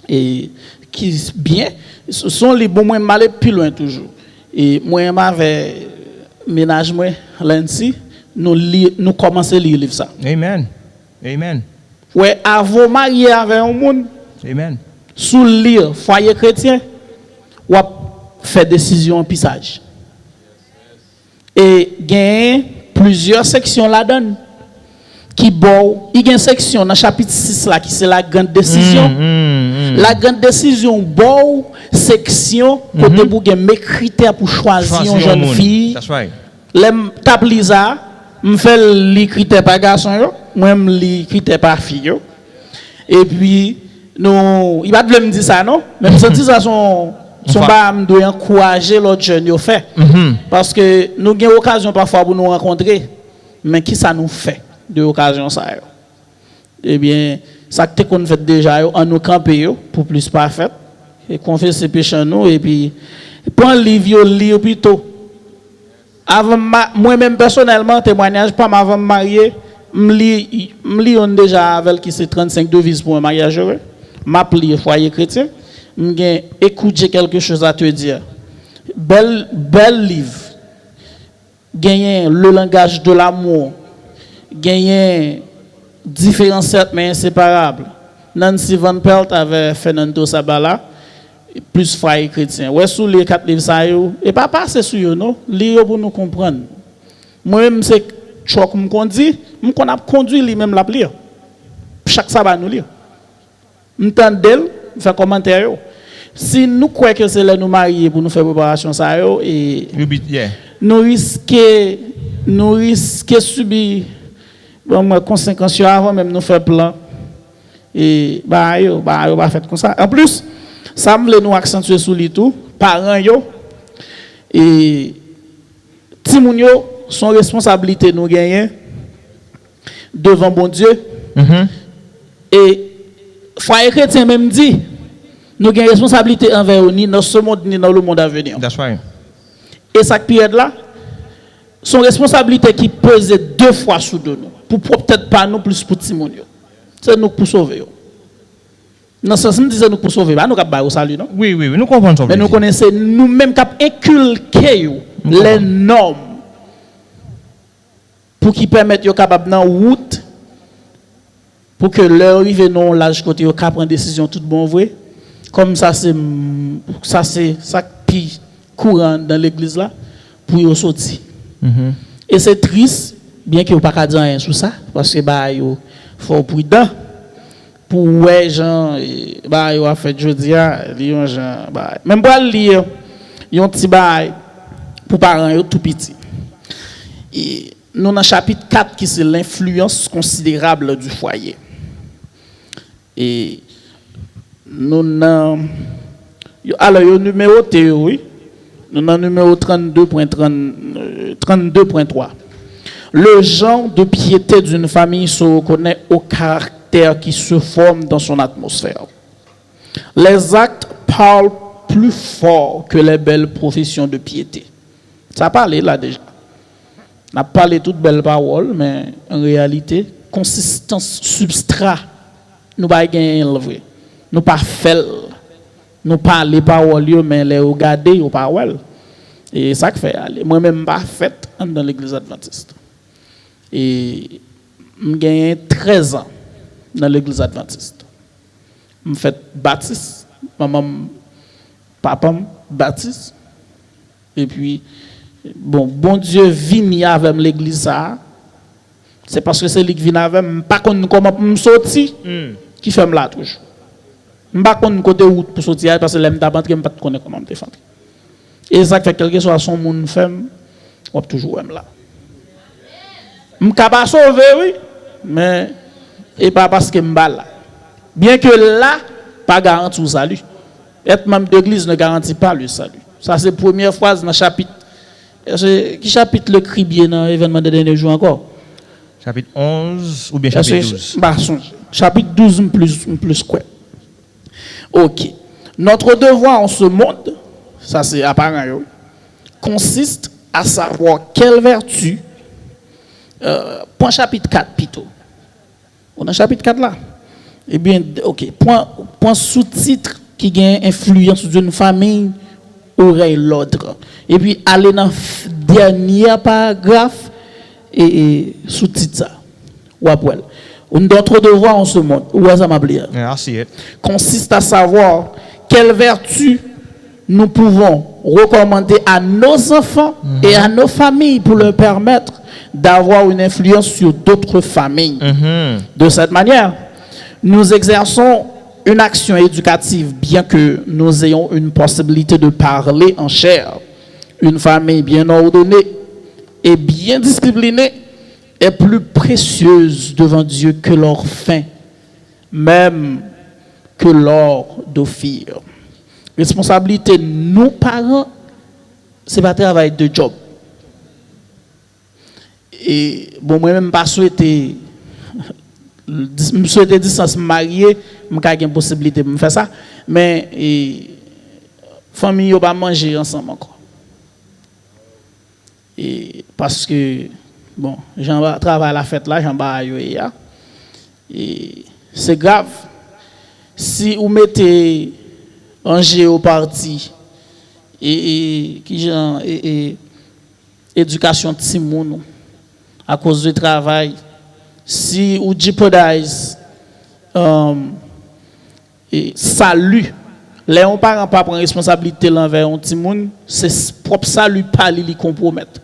et qui bien ce sont les bons moins mal plus loin toujours. Et moi m'avait ménage moi lundi nous commencer lire livre ça. Amen. Amen. Ouais, avant marié avec un monde. Amen. Sous lire foyer chrétien ou faire décision en pisage. Et gagne plusieurs sections là-dedans qui bon, il y a une section dans chapitre 6 là qui c'est la grande décision. La grande décision bon section côté pour gagner mes critères pour choisir une jeune fille. That's right. L'aime tape ça, me fait les critères par garçon yo, moi les critères par fille yo. Et puis nous, il va me dire ça non, même si ça son bam doit encourager l'autre jeune yo fait. Parce que nous avons occasion parfois pour nous rencontrer, mais qui ça nous fait de occasion ça yo? Eh bien, ça que qu'on fait déjà yo en nous camper pour plus parfait et confesser péché nous et puis prendre livre lire plutôt. Avant moi-même personnellement témoignage pas avant me marier, me lis on déjà avec qui c'est 35 devises pour un mariage heureux. M'appeler foyer chrétien, m'gen écouter quelque chose à te dire. Bel livre. Gagner le langage de l'amour. Gagner différents mais inséparables. Nancy Van Pelt avec Fernando Sabala plus foyer chrétien. Ouais sous les 4 livres ça yo et pas passer sur yo non, lire pour nous comprendre. Moi même c'est choc me conduit, m'on a conduit lui même la lire. Chaque sabbat nous lire. M'tendel faire commentaire. Si nous croyons que c'est là nous marier pour nous faire préparation ça yo et nous risquer subir bon conséquences avant même nous faire plan et yo pas fait comme ça. En plus ça me nous accentuer sur lui tout parents yo et ti moun yo son responsabilité nous gagner devant bon Dieu. Et foyer chrétien même dit nous avons une responsabilité envers ni dans ce monde ni dans le monde à venir. That's right. Et cette période là son responsabilité qui pèse 2 fois sur nous pour peut-être pas nous plus pour Timon. C'est nous pour sauver. Non, ça me disait nous pour sauver, nous capable au salut, non? Oui, nous comprenons ça. Mais nous connaissons nous-mêmes cap inculquer les normes pour qui permettent yo capable dans route pour que leur arrive non l'âge côté yo cap prendre décision tout bon vrai. Comme ça c'est ça qui courant dans l'église là pour yo sortir. Et c'est triste bien que yo pas dire rien sur ça parce que bah yo faut prudent pour ouais gens bah yo a fait jodi a lion gens bah même pour lire yon petit bail pour parents yo tout petit. Et nous dans chapitre 4 qui c'est l'influence considérable du foyer. Et nous alors yo numéroté oui. Nous dans numéro 32.3. Le genre de piété d'une famille se reconnaît au caractère qui se forme dans son atmosphère. Les actes parlent plus fort que les belles professions de piété. Ça parle là déjà. On a parlé toutes belles paroles, mais en réalité, consistance, substrat, nous pas gagner vrai. Nous pas faire, nous pas les paroles, mais les regarder aux paroles. Et ça que fait aller. Moi-même pas fait dans l'église adventiste. Et j'ai gagné 13 ans dans l'église adventiste. Je fait baptiste, maman, papa baptiste. Et puis bon Dieu vient avec l'église ça. C'est parce que c'est lui qui vient avec pas comment me sortir qui fait là toujours. Pas côté route pour sortir parce que l'aime d'abord que me pas connaître comment me défendre. Et ça fait quelque chose à son monde femme, on toujours là. Je capable sauver oui, mais et pas parce que me là. Bien que là pas garanti le salut. Être membre d'église ne garantit pas le salut. Ça c'est la première phrase dans le chapitre. Qui chapitre le cri bien dans l'événement de dernier jour encore? Chapitre 11 ou bien chapitre 12? Chapitre 12 plus quoi? OK. Notre devoir en ce monde, ça c'est apparent, consiste à savoir quelle vertu, point chapitre 4 plutôt. On a chapitre 4 là. Eh bien, OK. Point sous-titre qui a influence d'une famille aurait l'autre. Et puis, aller dans le dernier paragraphe et sous-titre ça. Ou après. Notre devoir en ce monde, où est-ce que consiste à savoir quelle vertu nous pouvons recommander à nos enfants et à nos familles pour leur permettre d'avoir une influence sur d'autres familles. De cette manière, nous exerçons une action éducative, bien que nous ayons une possibilité de parler en chair. Une famille bien ordonnée et bien disciplinée est plus précieuse devant Dieu que l'or fin, même que l'or d'Ophir. Responsabilité, nos parents, c'est pas travail de job. Et bon, moi-même, pas souhaité je souhaite distance marié, je n'ai une possibilité de faire ça, mais famille yo pas manger ensemble encore. Et parce que bon, j'en travaille à la fête là, j'en bats et c'est grave. Si vous mettez un géoparti et qui genre et éducation de Timoun à cause du travail, si vous jeopardize salut, les parents pas prendre responsabilité l'envers un petit monde, c'est propre salut pas li compromettre.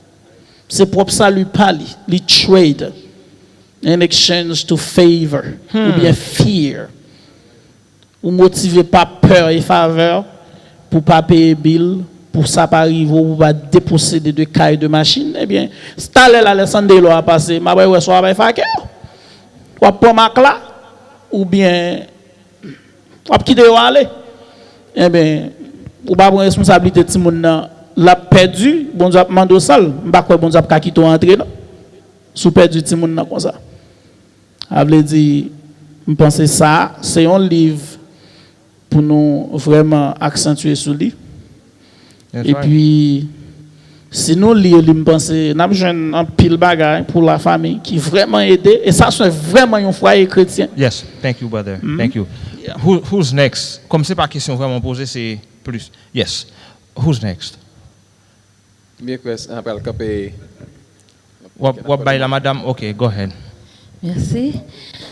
C'est propre salut pas li trade in exchange to favor ou bien fear. Ou motiver pas peur et faveur pour pas payer bill, pour ça pas arriver ou pas déposséder de cailles de machine, eh bien, staller la leçon de l'eau à passer, ma ouais soit avec faker. Ou pas ma là ou bien ou quitter aller. Eh bien, ou pas prendre responsabilité de monde l'a perdu, bon Dieu mando sale, pas quoi bon Dieu ka quitter entrer non. Sous perdu ti monde comme ça. A veut dire me penser ça, c'est un livre pour nous vraiment accentuer sur lui. Et puis si nous lisons, je pense nous avons un pile bagage pour la famille qui vraiment aide et ça c'est vraiment un foyer chrétien. Yes, thank you brother. Thank you. who's next? Comme c'est pas question vraiment posée, c'est plus. Yes. Who's next? Bien que après le capé. What by la madame? Okay, go ahead. Merci.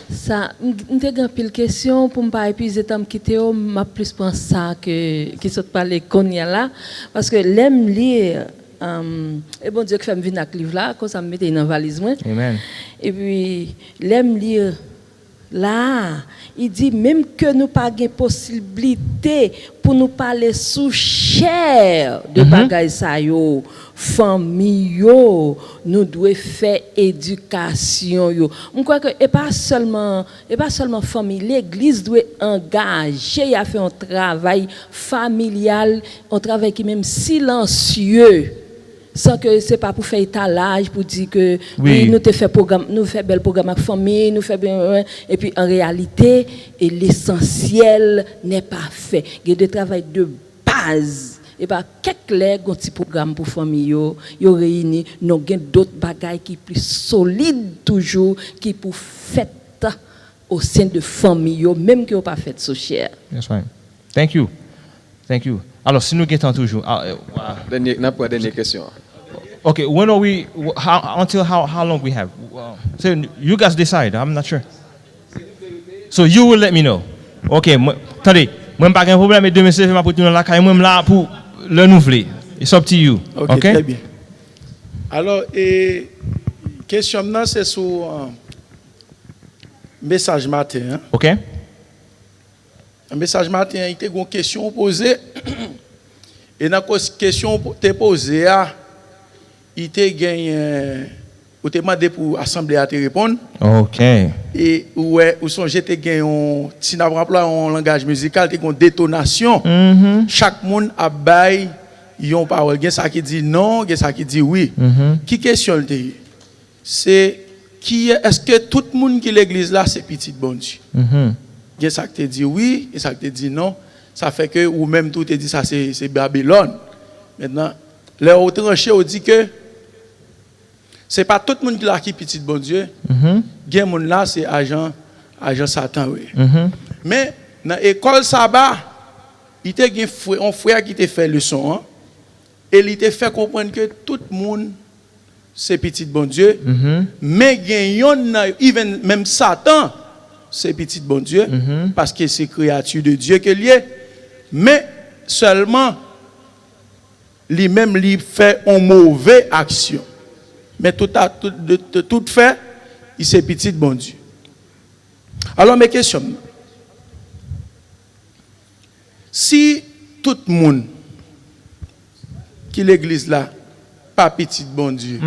Ça, m'te gan pile question pour m'pas épuiser temps quitter m'a plus pense ça que qui saute parler konya là parce que l'aime lire et bon Dieu que fait me venir avec livre là comme ça me mettait dans valise moi. Amen. Et puis l'aime lire là, il dit même que nous pas gain possibilité pour nous parler sous chair de bagaille ça yo, famille yo, nous devons faire éducation yo. On croit que et pas seulement famille, l'église doit engager à faire un travail familial, un travail qui même silencieux. Sans que c'est pas pour faire étalage pour dire que oui, nous te fait programme, nous fait bel programme avec famille, nous fait bien et puis en réalité et l'essentiel n'est pas fait. Il y a des travail de base et pas quelques lègues un petit programme pour famille yo réuni, nous gain d'autres bagages qui plus solides toujours qui pour fête au sein de famille yo même qui ont pas fait so cher. That's right. Thank you. Alors si nous guettons toujours Dernière question. Okay, when are we? How long we have? So you guys decide. I'm not sure. So you will let me know. Okay, attendez, moi pas un problème. Demain c'est ma pour nous là, quand même là pour le nouveler. It's up to you. Okay. Très bien. Alors question maintenant c'est sur message matin. Hein? Okay. Un message matin, il y a une question posée. Et dans la question que posée, il t'a gagné, ou t'a demandé pour l'Assemblée à te répondre. OK. Et ou songez te gagné, si nous rappelons en langage musical, t'as une détonation. Chaque monde a bail, yon parole. Il y a ça qui dit non, il y a ça qui dit oui. Qui questionne c'est est-ce que tout le monde qui l'église là, c'est petit bon Dieu? Il y a ça qui te dit oui, et ça qui te dit non. Ça fait que, ou même tout te dit ça, c'est Babylone. Maintenant, les tranchés ont dit que ce n'est pas tout le monde qui l'a qui petit bon Dieu. Il y a monde là, c'est agent Satan. Oui. Mais dans l'école sabbat, il y a un frère qui t'a fait leçon. Hein, et il t'a fait comprendre que tout le monde, c'est petit bon Dieu. Mais il y a même Satan, c'est petit bon Dieu, parce que c'est créature de Dieu que lié. Mais seulement, lui-même, lui fait une mauvaise action. Mais tout fait, il c'est petit bon Dieu. Alors, mes questions. Si tout le monde qui l'église là, pas petit bon Dieu,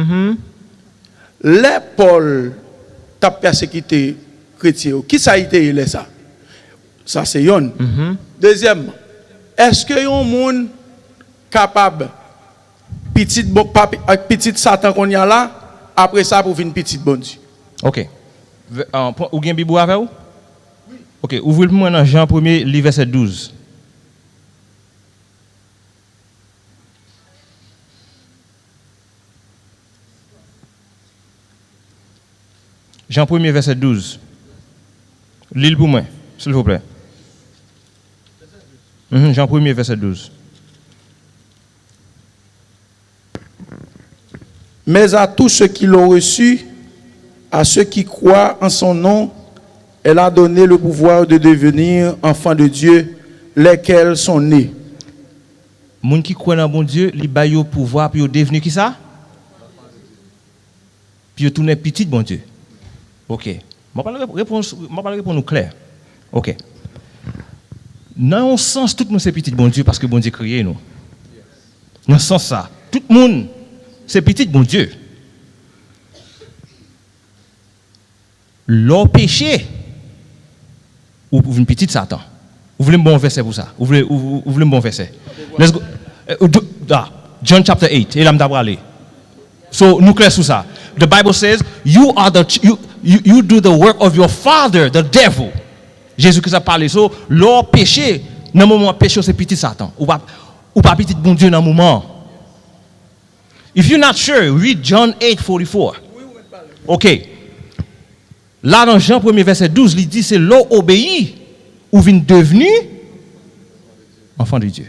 les Paul t'a persécuté chrétien, qui ça a été ça? Ça c'est yon. Deuxièmement, est-ce que yon monde capable petit Satan qu'on y a là après ça pour venir petit bon Dieu? OK. Ou gen Bible avec vous? Oui. OK, ouvrez-moi dans Jean 1er, livre verset 12. Jean 1er, verset 12. Lisez pour moi, s'il vous plaît. Jean 1er, verset 12. Mais à tous ceux qui l'ont reçu, à ceux qui croient en son nom, elle a donné le pouvoir de devenir enfants de Dieu, lesquels sont nés. Moun qui croit dans bon Dieu, li ba yo pouvoir pour devenir qui ça? Puis yo tourner petit bon Dieu. OK. Je vais répondre clair. OK. Dans un sens, tout le monde c'est petit bon Dieu parce que bon Dieu créé nous. Dans ce sens ça, tout le monde c'est petit bon Dieu. Leur péché ou une petite Satan. Vous voulez un bon verset pour ça? Vous voulez un bon verset? Let's go. John chapter 8. Et là m'dabralé. So nous clair sur ça. The Bible says you do the work of your father, the devil. Jésus-Christ a parlé. So leur péché, dans le moment péché c'est petit Satan. Ou pas petit bon Dieu dans le moment. If you're not sure, read John 8:44. OK. Là dans Jean 1er verset 12, il dit c'est l'eau obéit ou vient devenu enfant de Dieu.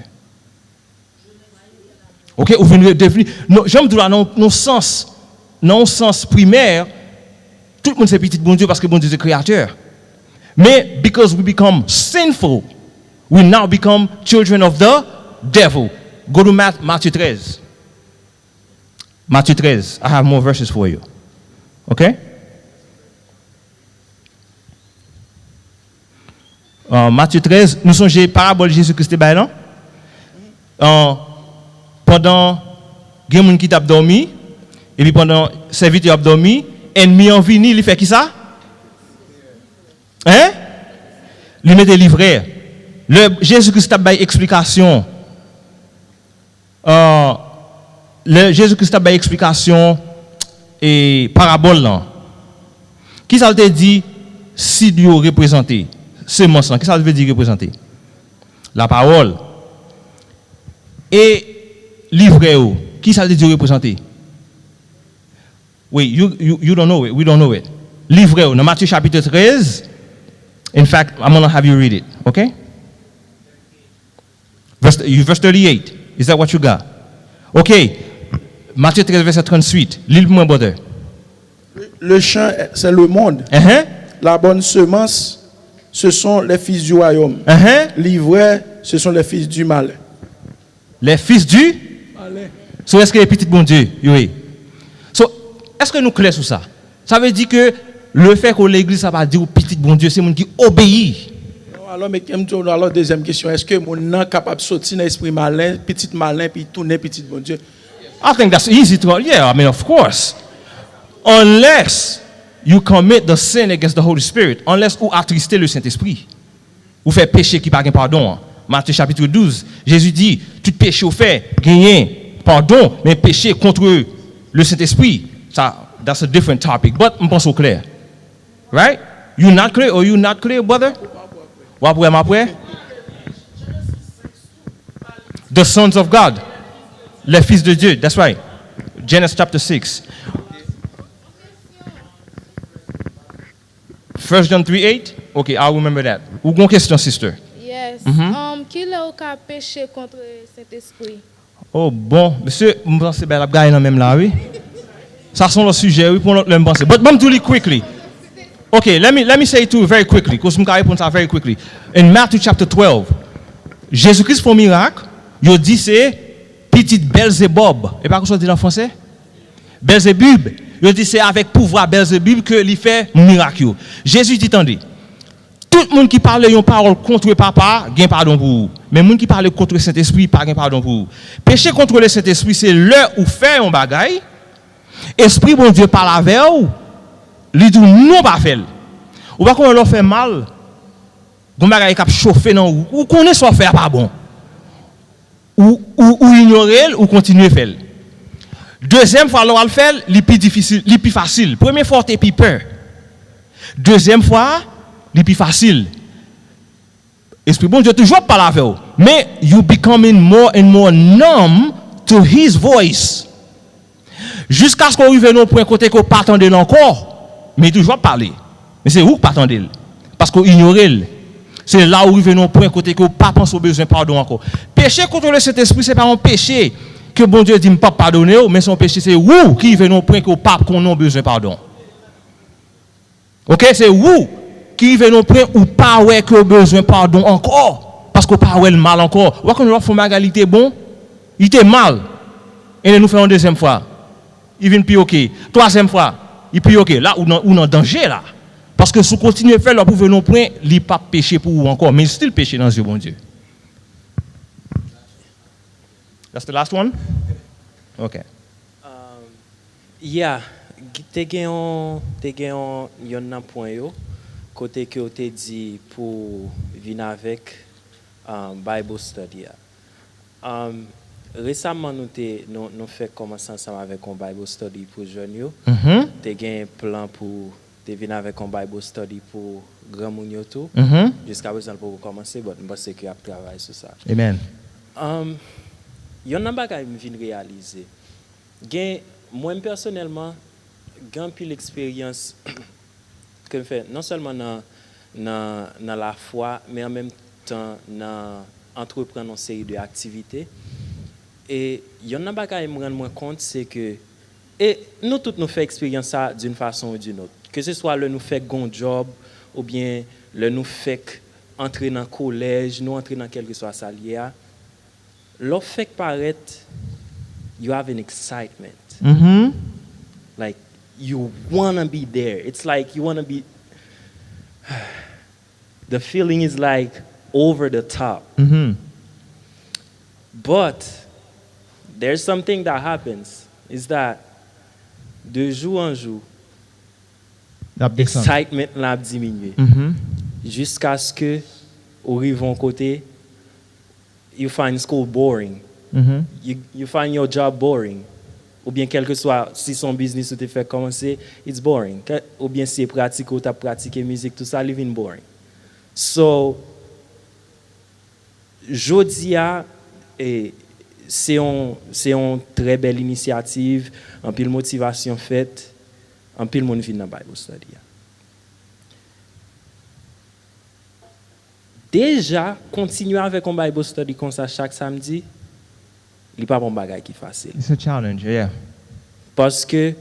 OK, ou vient devenir non, j'aime dire dans non sens primaire, tout le monde c'est petit bon Dieu parce que bon Dieu est créateur. Mais because we become sinful, we now become children of the devil. Go to Matthew 13. Matthew 13. I have more verses for you. Okay? Matthieu 13, nous songez parabole de Jésus-Christ, non? Pendant il y a des gens qui ont dormi, et puis pendant serviteur a dormi, ennemi en vini, il fait qui ça? Hein? Il met des livrets. Jésus-Christ a donné explication. Jésus-Christ a donné explication et parabole là. Qui ça te dit si Dieu représenté? Semence là, qu'est-ce que ça veut dire représenter? La parole. Et livret, qui ça veut dire représenter? Oui, you don't know it, we don't know it. Livret, dans Matthieu chapitre 13, in fact, I'm going to have you read it, okay? Verse 38, is that what you got? Okay, Matthieu 13, verset 38, lis-moi, brother. Le champ, c'est le monde. La bonne semence, ce sont les fils du royaume. L'ivraie, ce sont les fils du mal. Les fils du mal. So, est-ce que les petits bon Dieu? Oui. So, est-ce que nous clairs sur ça? Ça veut dire que le fait que l'église, ça va dire petit bon Dieu, c'est monde qui obéit. Alors, deuxième question, est-ce que mon est capable de sortir dans l'esprit malin, petit malin, puis tourner petit bon Dieu? I think that's easy to, yeah, I mean, of course. Unless you commit the sin against the Holy Spirit, unless vous attristez le Saint-Esprit, vous faites péché qui pas gain pardon. Matthieu chapitre 12, Jésus dit, tout péché vous fait gagner pardon, mais péché contre le Saint-Esprit, ça, that's a different topic. But je pense au clair. Right? You not clear or you not clear, brother? The sons of God, les fils de Dieu, that's right. Genesis chapter 6. 1 John 3:8. Okay, I'll remember that. Ou gon question, sister? Yes. Qui l'a péché contre cet esprit? Oh bon, monsieur, je pense que la gagne même là, oui. Ça sont le sujet, oui, pour le penser. But I'm doing it quickly. Okay, let me say it too very quickly, because I'm going to ça very quickly. In Matthew chapter 12, Jésus-Christ fait un miracle. Il dit c'est petit Belzébob. Et pas quoi ça dit en français? Belzébub. Il dit c'est avec pouvoir Belzébub que il fait un miracle. Jésus dit attendez. Tout le monde qui parle une parole contre papa, gain pardon pour vous. Mais le monde qui parle contre le Saint-Esprit, pas gain pardon pour vous. Péché contre le Saint-Esprit, c'est l'heure où fait un bagaille. Esprit bon Dieu parle avec vous. Il dit non pas faire. Ou pas qu'on leur fait mal. Gon bagaille qui chauffer dans ou connaît soit faire pas bon. Ou ignorer ou continuer faire. Deuxième fois l'on va le faire, les plus difficile, les plus facile. Première fois t'es plus peur. Deuxième fois, les plus facile. Esprit bon Dieu toujours parle avec vous, mais you becoming more and more numb to his voice. Jusqu'à ce qu'on arrive à un point côté qu'on pas attendre encore, mais toujours parler. Mais c'est où pas attendre parce qu'on ignore. C'est là où arrive à un point côté qu'on pas pense au besoin pardon encore. Péché contre le Saint-Esprit, c'est pas un péché que bon Dieu dit pas pardonner, mais son péché c'est où qui arrive à un point qu'on pas qu'on a besoin pardon. OK, c'est où qui arrive à un point où pas ouais que besoin pardon encore parce qu'on pas ouais le mal encore. Ou qu'on leur fait magalité bon, il était mal. Et nous faisons une deuxième fois. Il vient plus OK. Troisième fois, il plus OK. Là ou dans danger là. Parce que si vous continuez à faire là pour venir au point, il n'est pas péché pour vous encore, mais il still péché dans Dieu bon Dieu. That's the last one? Okay. Yeah, te gen yon nan point yo côté que te dit pour venir avec Bible study. Récemment nous fait commencer ensemble avec un Bible study pour jeunes yo. Te gen plan pour te venir avec un Bible study pour grand moun yo tout. Jusqu'à présent pour commencer, mais je pense que a travaillé sur ça. Amen. Yon nan bagay me vinn réaliser. Moi personnellement, j'ai pile l'expérience que me fait non seulement dans la foi, mais en même temps dans entreprendre une série d'activités. Et il y en a qui me rendent compte, c'est que et nous tous nous faisons expérience ça d'une façon ou d'une autre. Que ce soit le nous fait un job ou bien le nous fait entrer dans le collège, nous entrer dans quelque soit ça lié. L'offre fait paraître, you have an excitement. Mm-hmm. Like you wanna be there. It's like you wanna be. The feeling is like over the top. Mm-hmm. But there's something that happens. Is that de jour en jour, excitement l'a diminué. Mm-hmm. Jusqu'à ce que, au rivon côté, you find school boring. Mm-hmm. You find your job boring. Ou bien quel que soit, si son business ou te fait commencer, it's boring. Ou bien si c'est pratique ou tu as pratiqué musique, tout ça, living boring. So, Jodia, c'est une très belle initiative, un pile motivation faite, un pile monde vient dans Bible study. Déjà, continuer avec un Bible study comme ça chaque samedi, il n'est pas un bagage qui est facile. It's a challenge, yeah. Parce que,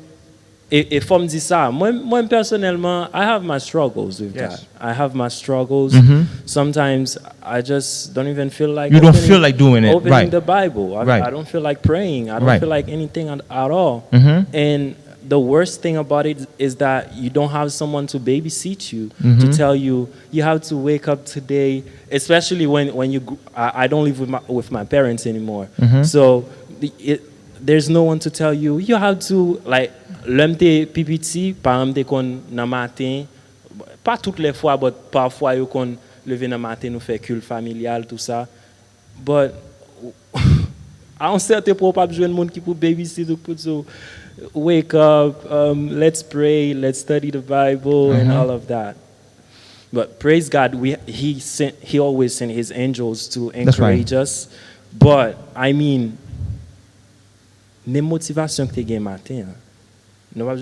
et faut me dire ça, moi personnellement, I have my struggles with Yes. that. I have my struggles. Mhm. Sometimes I just don't even feel like You don't feel like doing it, opening right. the Bible. Right. I don't feel like praying. I don't Right. feel like anything at all. Mhm. And the worst thing about it is that you don't have someone to babysit you, to Mhm. tell you you have to wake up today. Especially when you, I don't live with my parents anymore, Mhm. so there's no one to tell you. You have to like l'homme te pipiti, par exemple qu'on dans matin, pas toutes les fois, but parfois you qu'on lever dans matin nous fait culte familial tout ça, but à un certain point pas besoin de monde qui pour babysit ou pour so wake up, let's pray, let's study the Bible and all of that. But praise God, he always sent his angels to That's right. encourage us. But I mean, les motivations que tu as gagnées matin,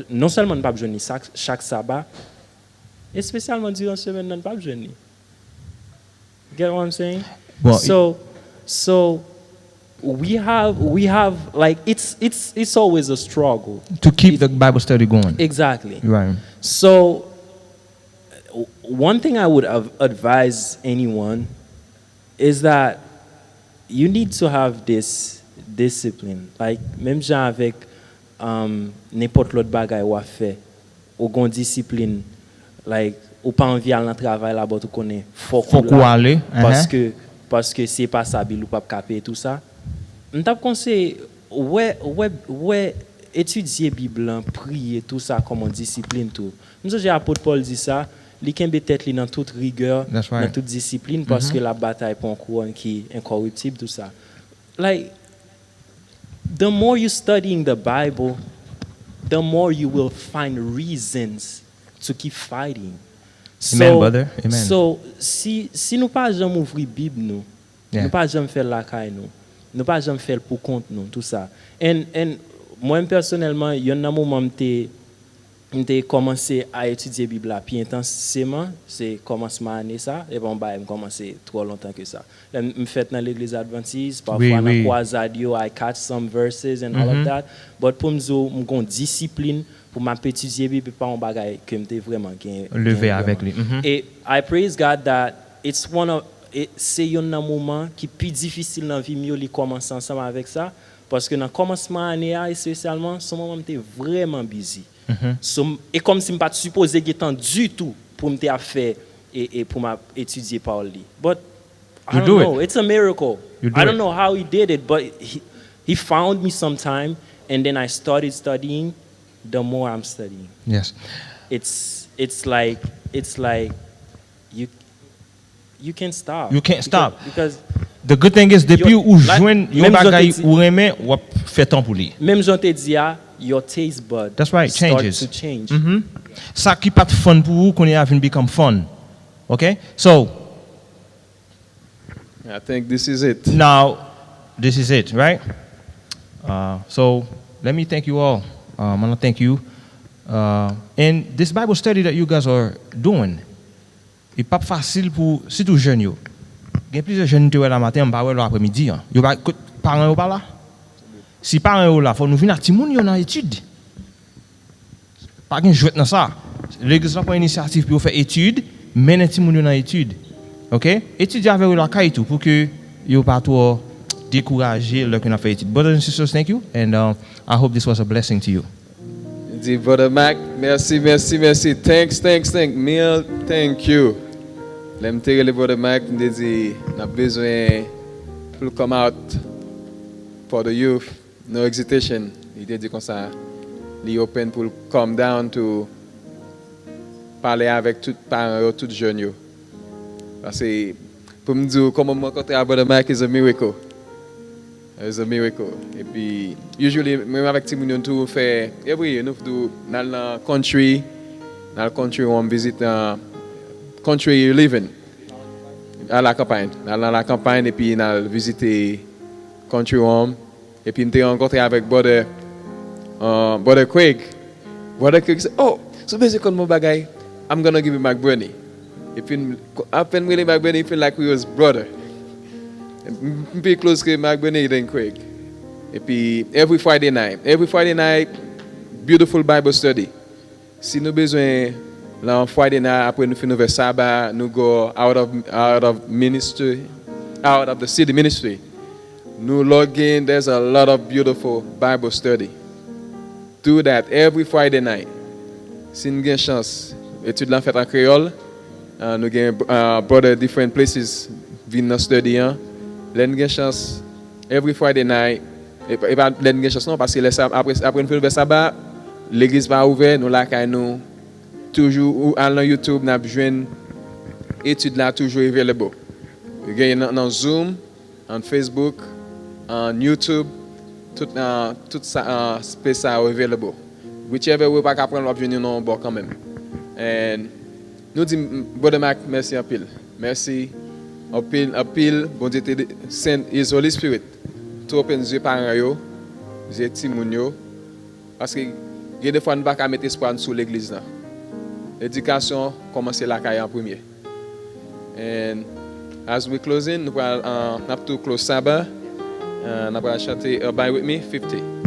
non seulement ne pas besoin chaque sabbat, et spécialement durant la semaine, ne pas besoin. Get what I'm saying? Well, so we have like it's always a struggle to keep the Bible study going. Exactly. Right. So one thing I would advise anyone is that you need to have this discipline. Like même gens avec n'importe l'autre bagay ou a fait, ou gon discipline, like ou pas envie aller dans travail là-bas tu connais, faut qu'on aller, parce que c'est pas ça ou pas caper tout ça. On t'a conseillé ouais étudier Bible, prier tout ça comme discipline tout. Nous j'ai apôtre Paul dit ça, li kembe tête li dans toute rigueur, That's right. dans toute discipline parce que la bataille pour un couronne qui est incorruptible tout ça. Like the more you studying the Bible, the more you will find reasons to keep fighting. Amen, brother. Amen. So si nous pas jamais ouvrir Bible nous, Yeah. nous pas jamais faire la caille nous pas jamais faire pour compte nous tout ça. And moi personnellement, il y a un moment j'ai commencé à étudier la Bible puis intensément, c'est commencement année ça et bon bah j'ai commencé trop longtemps que ça. Je fait dans l'église adventiste, parfois dans croisade I catch some verses and all of that, but pour me discipline pour m'étudier la Bible pas un bagage que m'était vraiment lever avec lui. Et I praise God that c'est un moment qui est plus difficile dans la vie mieux de commencer ensemble avec ça parce que dans le commencement année spécialement, ce moment était vraiment busy. Et comme si je ne pas supposé qu'il était du tout pour me faire et pour m'étudier par lui. But I don't know, it's a miracle. I don't know how he did it, but he found me sometime and then I started studying. The more I'm studying, yes, it's like you can't stop. You can't stop because the good thing is depuis ou joindre yon bagay ou aimer ou fait temps pour lui. Même j'en te dis your taste bud. That's right, changes. Start to change. Ça qui pas fun pour vous qu'on y a become fun. Okay, so I think this is it. Now, this is it, right? So let me thank you all. I want to thank you. And this Bible study that you guys are doing, Et pas facile pour surtout jeunes yo. Il y a plusieurs jeunes qui sont là matin, pas l'après-midi. Yo pas parents yo pas là. Si parents yo là, faut nous venir ti moun yo dans étude. Pas gen jouet dans ça. L'église prend initiative pour faire étude, mener ti moun yo dans étude. OK? Étudier avec la caille tout pour que yo pas trop décourager le qu'on a fait étude. Brothers and sisters, thank you and I hope this was a blessing to you. Indeed, Brother Mac, merci. Thanks. Mille, thank you. L'aime le Brother Mac, me dit, on a besoin pour come out for the youth, no hesitation. Il dit comme ça, il est open pour come down to parler avec tout parents, tout jeunes. Parce que pour me dire comment me rencontrer à Brother Mac is a miracle. It's a miracle. Et puis, usually, même avec Timounion, tout fait, every year, nous faisons dans le country on visite country you live in, à la campagne. Dans la campagne, et puis, nous visiter country home. Et puis, nous avons rencontré avec Brother Craig. Brother Craig said, oh, so basically, mon bagay, I'm going to give you Mac Bernie. Et puis, after really Mac Bernie, feel like we was brother. Be close to Mac Bernie and Craig. Et puis, every Friday night, beautiful Bible study. Si nous besoin, là, Friday night, après nous finissons vers Sabbath, nous go out of the city ministry. Nous log in, there's a lot of beautiful Bible study. Do that every Friday night. Si nous avons chance, étude l'en fait en créole, nous avons brother different places, viennent study. Nous avons chance, every Friday night, et pas l'en chance non, parce que après nous faisons sabbat, l'église va ouverte, nous là nous toujours dans YouTube, nous avons étude là toujours available. Vous gagnez dans Zoom, en Facebook, en YouTube, tout ça space are available. Whichever way pas capable d'obtenir non bon quand même. And nous dit Brother Mac, merci un pile. Merci un pile bon Dieu send his Holy Spirit to open the parents yo, the timoun yo, parce que il y a des fois nous pas mettre espoir sur l'église là. L'éducation commence la caille en premier. And as we closing, nous allons close Sabbath. Nous allons chanter Abide With Me 50.